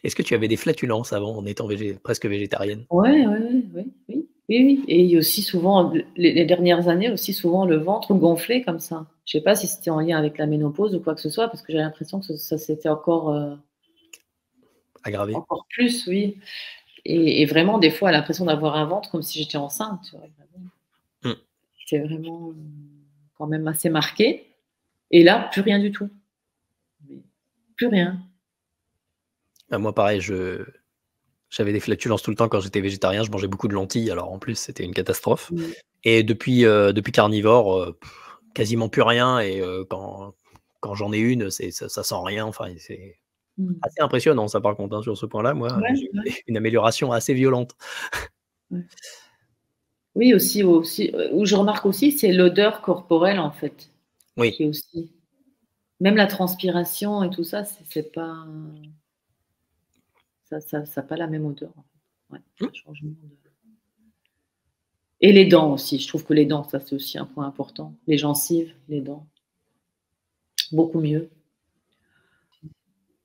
est-ce que tu avais des flatulences avant en étant presque végétarienne? Ouais, ouais, ouais, oui, oui, oui, oui, et aussi souvent, les dernières années aussi souvent le ventre gonflé comme ça. Je sais pas si c'était en lien avec la ménopause ou quoi que ce soit, parce que j'ai l'impression que ça s'était Aggravé? encore plus, oui, et vraiment des fois l'impression d'avoir un ventre comme si j'étais enceinte, tu vois? Vraiment. Mmh. C'est vraiment, quand même assez marqué, et là, plus rien du tout. Mais plus rien. Bah, moi pareil, j'avais des flatulences tout le temps quand j'étais végétarien, je mangeais beaucoup de lentilles, alors en plus c'était une catastrophe Mmh. et depuis carnivore, quasiment plus rien et quand j'en ai une, ça sent rien, enfin c'est Mmh. assez impressionnant ça par contre, hein, sur ce point-là, moi, Ouais, j'ai eu ouais, une amélioration assez violente. ouais. Oui, aussi, où je remarque aussi, c'est l'odeur corporelle, en fait, Oui. qui est aussi même la transpiration et tout ça, c'est pas ça a pas la même odeur, en fait. Ouais, il y a Mmh. un changement de et les dents aussi, je trouve que les dents, ça, c'est aussi un point important. Les gencives, les dents, beaucoup mieux.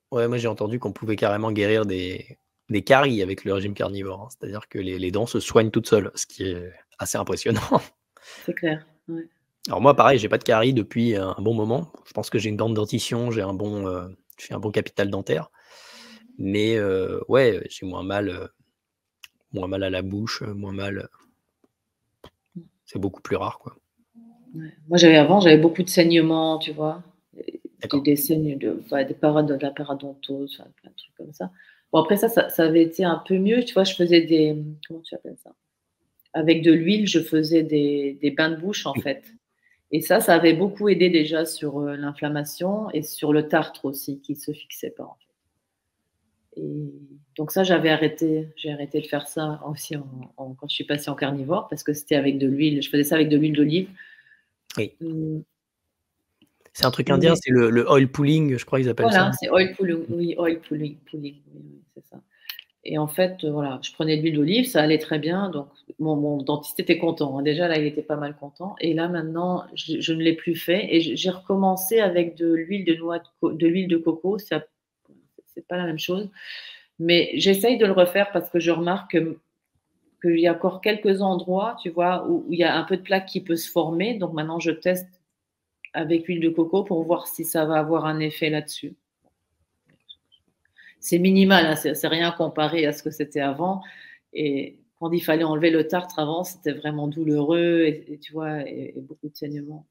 Ouais, moi j'ai entendu qu'on pouvait carrément guérir des caries avec le régime carnivore, hein. C'est-à-dire que les dents se soignent toutes seules, ce qui est assez impressionnant. C'est clair, ouais. Alors moi pareil, j'ai pas de caries depuis un bon moment. Je pense que j'ai une bonne dentition, j'ai un bon capital dentaire. Mais ouais, j'ai moins mal à la bouche, moins mal, Mmh. c'est beaucoup plus rare, quoi. Ouais. Moi, j'avais beaucoup de saignements, tu vois? D'accord. Des saignes de la paradontose, enfin plein de trucs comme ça. Bon après ça avait été un peu mieux, tu vois? Je faisais comment tu appelles ça? Avec de l'huile, je faisais des bains de bouche, en Mmh. fait, et ça avait beaucoup aidé déjà sur, l'inflammation et sur le tartre aussi qui se fixait pas, en fait, et donc ça j'ai arrêté de faire ça aussi quand je suis passée en carnivore parce que c'était avec de l'huile, je faisais ça avec de l'huile d'olive. Oui. Mmh, C'est un truc indien, mais c'est le oil pulling, je crois qu'ils appellent ça. voilà, c'est oil pulling, oui, oil pulling, oui, oui, c'est ça. Et en fait, voilà, je prenais de l'huile d'olive, ça allait très bien, donc mon dentiste était content, hein. Déjà là, il était pas mal content et là maintenant, je ne l'ai plus fait et j'ai recommencé avec de l'huile de noix de l'huile de coco, ça c'est pas la même chose, mais j'essaye de le refaire parce que je remarque qu'il y a encore quelques endroits, tu vois, où il y a un peu de plaque qui peut se former, donc maintenant je teste avec l'huile de coco pour voir si ça va avoir un effet là-dessus. C'est minimal, hein, c'est rien comparé à ce que c'était avant. Et quand il fallait enlever le tartre avant, c'était vraiment douloureux et tu vois, et beaucoup de saignements.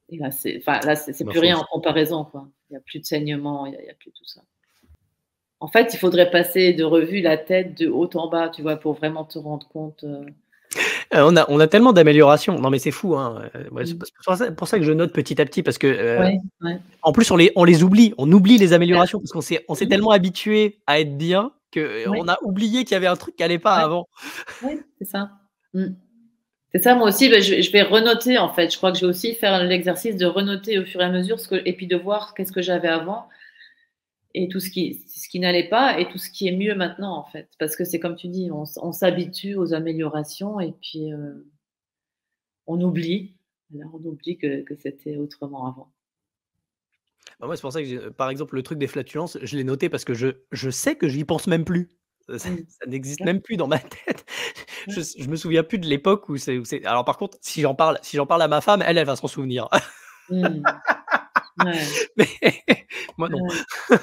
Et là, c'est Bah, plus faut rien en comparaison, quoi. Il y a plus de saignements, il y a plus tout ça. En fait, il faudrait passer de revue la tête de haut en bas, tu vois, pour vraiment te rendre compte. on a tellement d'améliorations. Non, mais c'est fou, hein, ouais, c'est Mmh. pour ça que je note petit à petit parce que, Ouais, ouais, en plus on les oublie. On oublie les c'est clair. améliorations parce qu'on s'est Mmh. tellement habitué à être bien Ouais, qu'on a oublié qu'il y avait un truc qui allait pas ouais, avant. ouais, c'est ça. Mmh. C'est ça, moi aussi, bah, je vais renoter, en fait. Je crois que je vais aussi faire l'exercice de renoter au fur et à mesure ce que et puis de voir qu'est-ce que j'avais avant et tout ce qui n'allait pas et tout ce qui est mieux maintenant, en fait. Parce que c'est comme tu dis, on s'habitue aux améliorations et puis, on oublie. Voilà, on oublie que c'était autrement avant. Bah, moi, c'est pour ça que par exemple, le truc des flatulences, je l'ai noté parce que je sais que j'y pense même plus. Ça Mmh. ça n'existe Ouais, même plus dans ma tête. ouais. Je me souviens plus de l'époque où c'est alors par contre, si j'en parle à ma femme, elle va s'en souvenir. Mmh. Ouais, Mais moi non. ouais.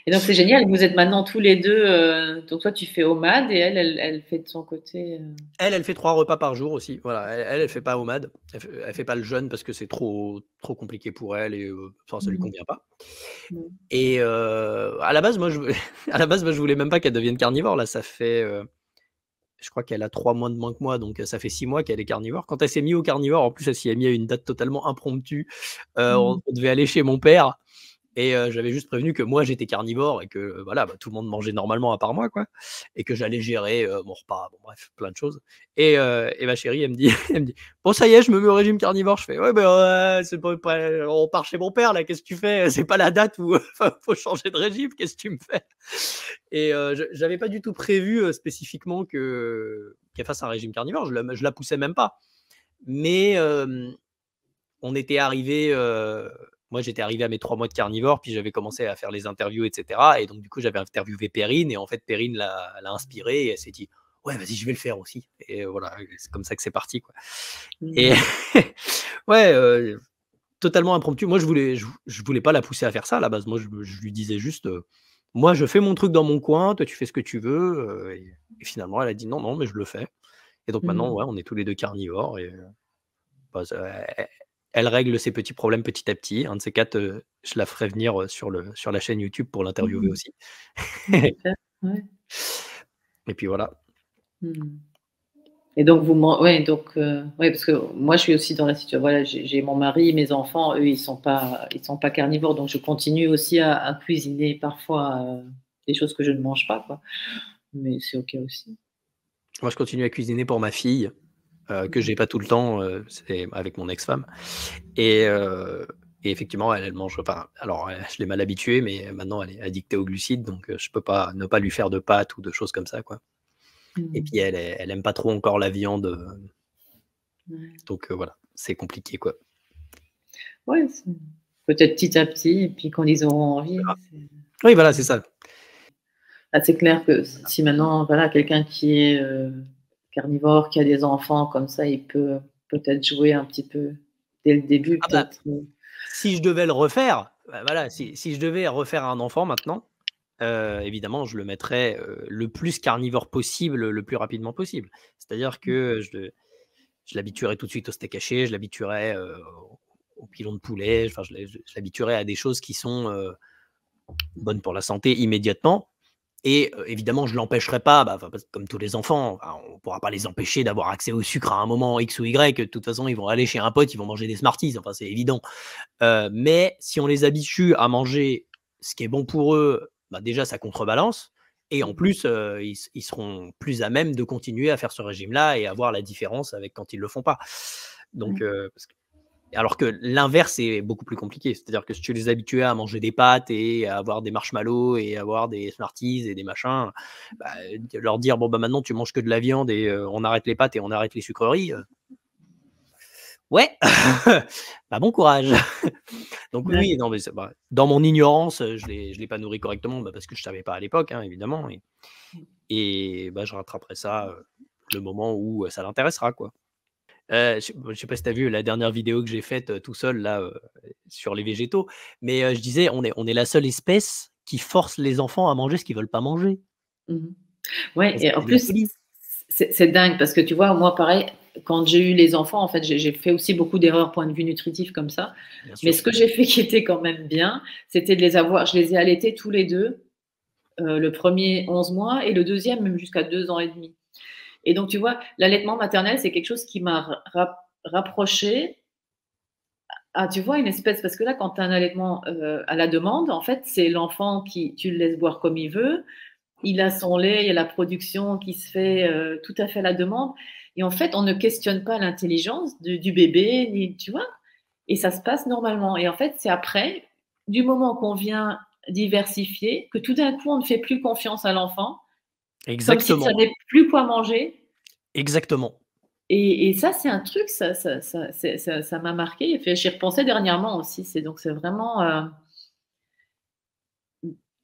Et donc c'est génial, vous êtes maintenant tous les 2. Donc toi tu fais OMAD et elle fait de son côté, Elle fait 3 repas par jour aussi. Voilà, elle fait pas OMAD. Elle fait pas le jeûne parce que c'est trop compliqué pour elle et enfin, ça lui Mmh. convient pas. Mmh. Et à la base, moi, je à la base, moi, je voulais même pas qu'elle devienne carnivore. Là, ça fait, je crois qu'elle a 3 mois de moins que moi, donc ça fait 6 mois qu'elle est carnivore. Quand elle s'est mise au carnivore, en plus, elle s'y est mise à une date totalement impromptue. On Mmh. on devait aller chez mon père et j'avais juste prévenu que moi, j'étais carnivore et que, voilà, bah, tout le monde mangeait normalement à part moi, quoi, et que j'allais gérer, mon repas, bon bref, plein de choses et ma chérie, elle me dit elle me dit: «Bon, ça y est, je me mets au régime carnivore». Je fais: «Ouais, ben, c'est pas on part chez mon père là, qu'est-ce que tu fais? C'est pas la date où, faut changer de régime, qu'est-ce que tu me fais?» Et j'avais pas du tout prévu, spécifiquement qu'elle fasse un régime carnivore, je la poussais même pas. Mais on était arrivé, moi j'étais arrivé à mes 3 mois de carnivore, puis j'avais commencé à faire les interviews et cetera et donc du coup, j'avais interviewé Perrine et en fait Perrine l'a inspirée et elle s'est dit: «Ouais, vas-y, je vais le faire aussi» et voilà, c'est comme ça que c'est parti, quoi. Et Mmh. ouais, totalement impromptu. Moi, je voulais pas la pousser à faire ça à la base. Moi, je lui disais juste, «Moi, je fais mon truc dans mon coin, toi tu fais ce que tu veux», et finalement elle a dit: «Non, non, mais je le fais» et donc maintenant, Mmh. ouais, on est tous les 2 carnivores et bah, elle règle ses petits problèmes petit à petit. Un de ces 4, je la ferai venir, sur la chaîne YouTube pour l'interviewer Mmh. aussi. Mmh, super, ouais. Et puis voilà. Mmh. Et donc ouais, donc ouais, parce que moi je suis aussi dans la situation, voilà, j'ai mon mari, mes enfants, eux, ils sont pas carnivores, donc je continue aussi à cuisiner parfois, des choses que je ne mange pas, quoi. Mais c'est OK aussi. Moi, je continue à cuisiner pour ma fille, que Mmh. j'ai pas tout le temps, c'est avec mon ex-femme et effectivement, elle mange enfin, alors, je l'ai mal habituée, mais maintenant elle est addictée aux glucides, donc je peux pas ne pas lui faire de pâtes ou de choses comme ça, quoi. Et Mmh. puis elle aime pas trop encore la viande, Ouais. donc voilà, c'est compliqué, quoi. Ouais, peut-être petit à petit et puis quand ils auront envie, hein, Oui, voilà, c'est c'est ça. c'est clair que si maintenant, voilà, quelqu'un qui est, carnivore, qui a des enfants comme ça, il peut peut-être jouer un petit peu dès le début, Ah bah, peut-être, si je devais le refaire, bah, voilà, si je devais refaire un enfant maintenant, évidemment, je le mettrais, le plus carnivore possible, le plus rapidement possible. C'est-à-dire que je l'habituerais tout de suite au steak haché, je l'habituerais, au pilon de poulet, enfin je l'habituerais à des choses qui sont, bonnes pour la santé immédiatement et évidemment, je l'empêcherai pas, bah, enfin, parce que comme tous les enfants, enfin, on ne pourra pas les empêcher d'avoir accès au sucre à un moment X ou Y. De toute façon, ils vont aller chez un pote, ils vont manger des Smarties, enfin, c'est évident. Mais si on les habitue à manger ce qui est bon pour eux, bah, déjà ça contrebalance et en mmh. plus, ils seront plus à même de continuer à faire ce régime-là et à voir la différence avec quand ils le font pas. Donc, alors que l'inverse est beaucoup plus compliqué. C'est-à-dire que si tu les habituais à manger des pâtes et à avoir des marshmallows et à avoir des Smarties et des machins, bah, leur dire bon bah maintenant tu manges que de la viande et on arrête les pâtes et on arrête les sucreries. Ouais, bah bon courage. Donc oui, Ouais. non mais dans mon ignorance, je l'ai pas nourri correctement, parce que je savais pas à l'époque, hein, évidemment, et bah, je rattraperai ça, le moment où, ça l'intéressera, quoi. Je sais pas si tu as vu la dernière vidéo que j'ai faite, tout seul là, sur les végétaux, mais je disais: «On est la seule espèce qui force les enfants à manger ce qu'ils veulent pas manger». Mmh. Ouais Et et en c'est de la plus, folie. c'est dingue parce que tu vois, moi pareil, quand j'ai eu les enfants, en fait, j'ai fait aussi beaucoup d'erreurs point de vue nutritif comme ça. Bien Mais sûr. ce que j'ai fait qui était quand même bien, c'était de les avoir je les ai allaités tous les 2, le premier 11 mois et le deuxième même jusqu'à 2 ans et demi. Et donc tu vois, l'allaitement maternel, c'est quelque chose qui m'a rapprochée à, tu vois, une espèce parce que là, quand tu as un allaitement, à la demande, en fait, c'est l'enfant qui tu le laisses boire comme il veut, il a son lait, il y a la production qui se fait, tout à fait à la demande et en fait, on ne questionne pas l'intelligence du bébé ni tu vois? Et ça se passe normalement et en fait, c'est après, du moment qu'on vient diversifier, que tout d'un coup, on ne fait plus confiance à l'enfant, comme s'il Exactement, savait plus quoi manger exactement. et ça, c'est un truc, ça m'a marqué et fait j'y repensais dernièrement aussi, c'est vraiment,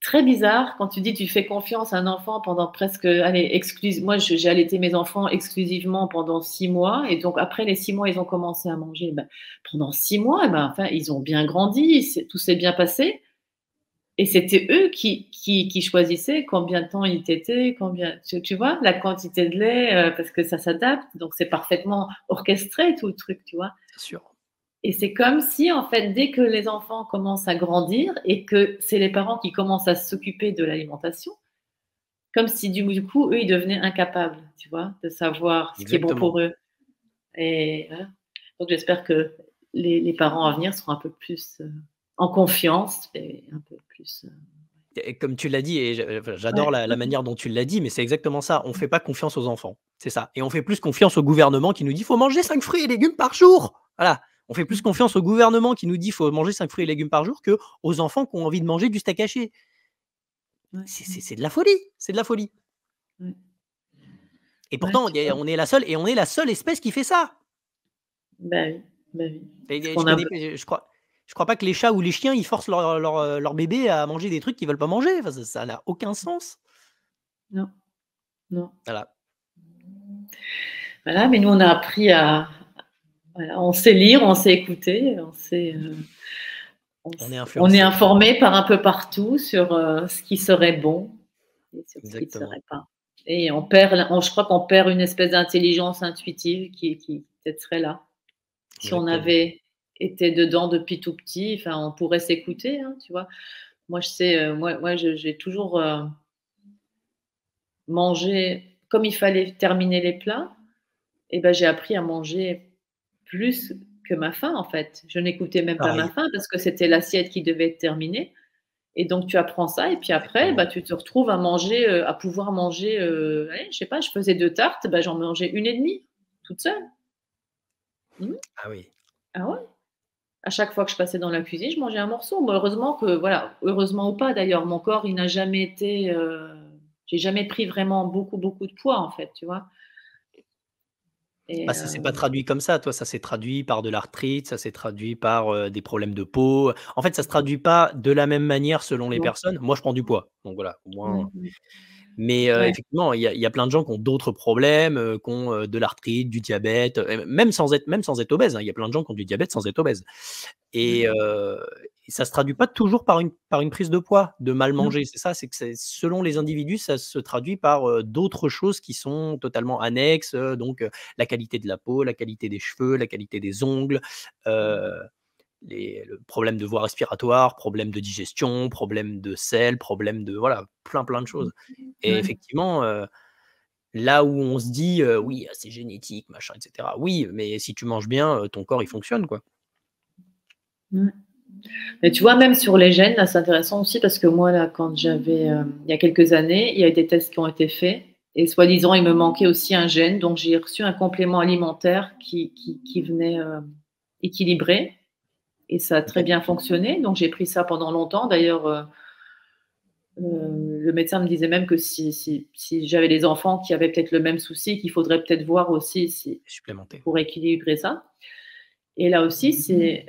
très bizarre quand tu dis tu fais confiance à un enfant pendant presque, allez, moi j'ai allaité mes enfants exclusivement pendant 6 mois et donc après les 6 mois, ils ont commencé à manger. Bah, pendant 6 mois, bah, enfin, ils ont bien grandi, tout s'est bien passé et c'était eux qui choisissaient combien de temps ils tétaient, combien tu vois? La quantité de lait, parce que ça s'adapte, donc c'est parfaitement orchestré tout le truc, tu vois? Bien sûr. Et c'est comme si, en fait, dès que les enfants commencent à grandir et que c'est les parents qui commencent à s'occuper de l'alimentation, comme si du coup, eux, ils devenaient incapables, tu vois, de savoir ce qui est bon Exactement. pour eux. Et voilà. Donc j'espère que les parents à venir seront un peu plus, en confiance et un peu plus, Et comme tu l'as dit et enfin, j'adore ouais. la manière dont tu l'as dit, mais c'est exactement ça. On fait pas confiance aux enfants, c'est ça, et on fait plus confiance au gouvernement qui nous dit: «Faut manger 5 fruits et légumes par jour». Voilà, on fait plus confiance au gouvernement qui nous dit: «Faut manger 5 fruits et légumes par jour» qu'aux enfants qui ont envie de manger du steak haché. Ouais, C'est de la folie, c'est de la folie, ouais, et ouais, pourtant tu vois? on est la seule espèce qui fait ça. Bah oui, bah oui. Parce Je qu'on a connais pas, je crois pas que les chats ou les chiens, ils forcent leur bébé à manger des trucs qu'ils veulent pas manger. Enfin, ça n'a aucun sens. non, non. Voilà, Voilà, mais nous, on a appris à voilà, on sait lire, on sait écouter, on est on est influencé. informé par un peu partout sur, ce qui serait bon et sur ce qui ne Exactement, serait pas. Et on perd je crois qu'on perd une espèce d'intelligence intuitive qui peut-être serait là. Si on exactement. avait été dedans depuis tout petit, enfin, on pourrait s'écouter, hein, tu vois? Moi, je sais, moi, j'ai toujours, mangé comme il fallait terminer les plats et ben, j'ai appris à manger plus que ma faim, en fait. Je n'écoutais même pas ma Pareil, faim parce que c'était l'assiette qui devait être terminée. Et donc tu apprends ça et puis après, exactement. bah, tu te retrouves à manger, à pouvoir manger, allez, je sais pas, je faisais 2 tartes, bah, j'en mangeais une et demie toute seule. Mmh. Ah oui. Ah ouais. À chaque fois que je passais dans la cuisine, je mangeais un morceau. Bon, heureusement que voilà, heureusement ou pas d'ailleurs, mon corps, il n'a jamais été, j'ai jamais pris vraiment beaucoup, beaucoup de poids en fait, tu vois? Et Bah, ça s'est pas traduit comme ça, toi, ça s'est traduit par de l'arthrite, ça s'est traduit par, des problèmes de peau. En fait, ça se traduit pas de la même manière selon les non. personnes. Moi, je prends du poids, donc voilà, au Mmh moins. mh. Mais Ouais. effectivement, il y a plein de gens qui ont d'autres problèmes, qui ont, de l'arthrite, du diabète, même sans être obèses, hein. Il y a plein de gens qui ont du diabète sans être obèses, et Ouais. ça se traduit pas toujours par une prise de poids, de mal Non. manger. C'est ça, c'est que c'est selon les individus, ça se traduit par, d'autres choses qui sont totalement annexes, donc la qualité de la peau, la qualité des cheveux, la qualité des ongles, heu le problème de voie respiratoire, problème de digestion, problème de sel, problème de voilà, plein de choses, et Ouais. effectivement, là où on se dit, «Oui, c'est génétique, machin et cetera». Oui, mais si tu manges bien, ton corps il fonctionne, quoi. Ouais. Mais tu vois, même sur les gènes, là, c'est intéressant aussi parce que moi, là, quand j'avais, il y a quelques années, il y a eu des tests qui ont été faits et soi-disant, il me manquait aussi un gène, donc j'ai reçu un complément alimentaire qui venait, équilibrer, et ça a très OK. bien fonctionné. Donc j'ai pris ça pendant longtemps. D'ailleurs, le médecin me disait même que si j'avais des enfants qui avaient peut-être le même souci, qu'il faudrait peut-être voir aussi si Supplémenter. pour équilibrer ça. Et là aussi, c'est,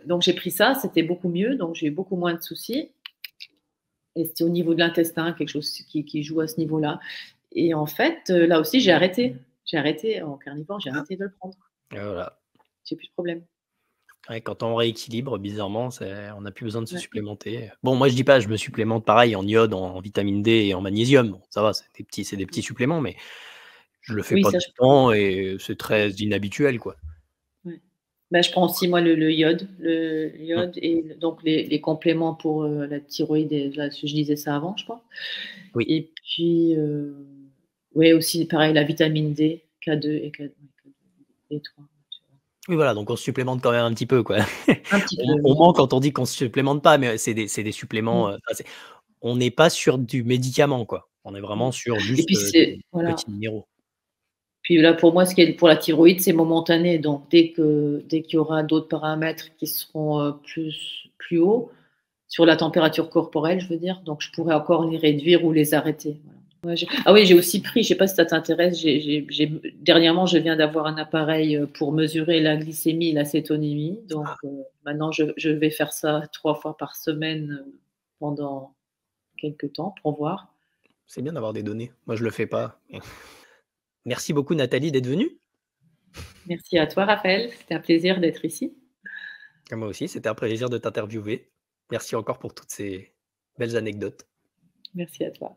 donc j'ai pris ça, c'était beaucoup mieux, donc j'ai eu beaucoup moins de soucis, et c'était au niveau de l'intestin, quelque chose qui joue à ce niveau-là. Et en fait, là aussi, j'ai arrêté. J'ai arrêté en carnivore, j'ai Ah, arrêté de le prendre. et voilà. J'ai plus de problème. Ouais, quand on rééquilibre, bizarrement, on n'a plus besoin de se Ouais. supplémenter. Bon, moi, je dis pas, je me supplémente pareil en iode, en vitamine D et en magnésium. Bon, ça va, c'est des petits suppléments, mais je le fais Oui, pas ça tout je le temps et c'est très inhabituel, quoi. ouais. Bah, je prends aussi moi le iode, Mmh. et donc les compléments pour, la thyroïde, et là, je disais ça avant, je crois. Oui. Et puis, ouais, aussi pareil la vitamine D, K2 et D3. Oui, voilà, donc on se supplémente quand même un petit peu, quoi. Un petit peu, On oui. ment quand on dit qu'on se supplémente pas, mais c'est des suppléments, Mmh, enfin, on n'est pas sur du médicament, quoi. On est mmh. vraiment sur Et juste, puis c'est des voilà. petits minéraux. Puis là, pour moi, ce qui est pour la thyroïde, c'est momentané, donc dès qu'il y aura d'autres paramètres qui seront, plus hauts sur la température corporelle, je veux dire, donc je pourrais encore les réduire ou les arrêter, voilà. Ouais, j'ai aussi pris, je sais pas si ça t'intéresse, j'ai dernièrement, je viens d'avoir un appareil, pour mesurer la glycémie et l'acétonémie, donc Ah, maintenant je vais faire ça 3 fois par semaine, pendant quelque temps pour voir. c'est bien d'avoir des données. Moi, je le fais pas. Merci beaucoup Nathalie d'être venue. Merci à toi, Raphaël, c'était un plaisir d'être ici. À moi aussi, c'était un plaisir de t'interviewer. Merci encore pour toutes ces belles anecdotes. Merci à toi.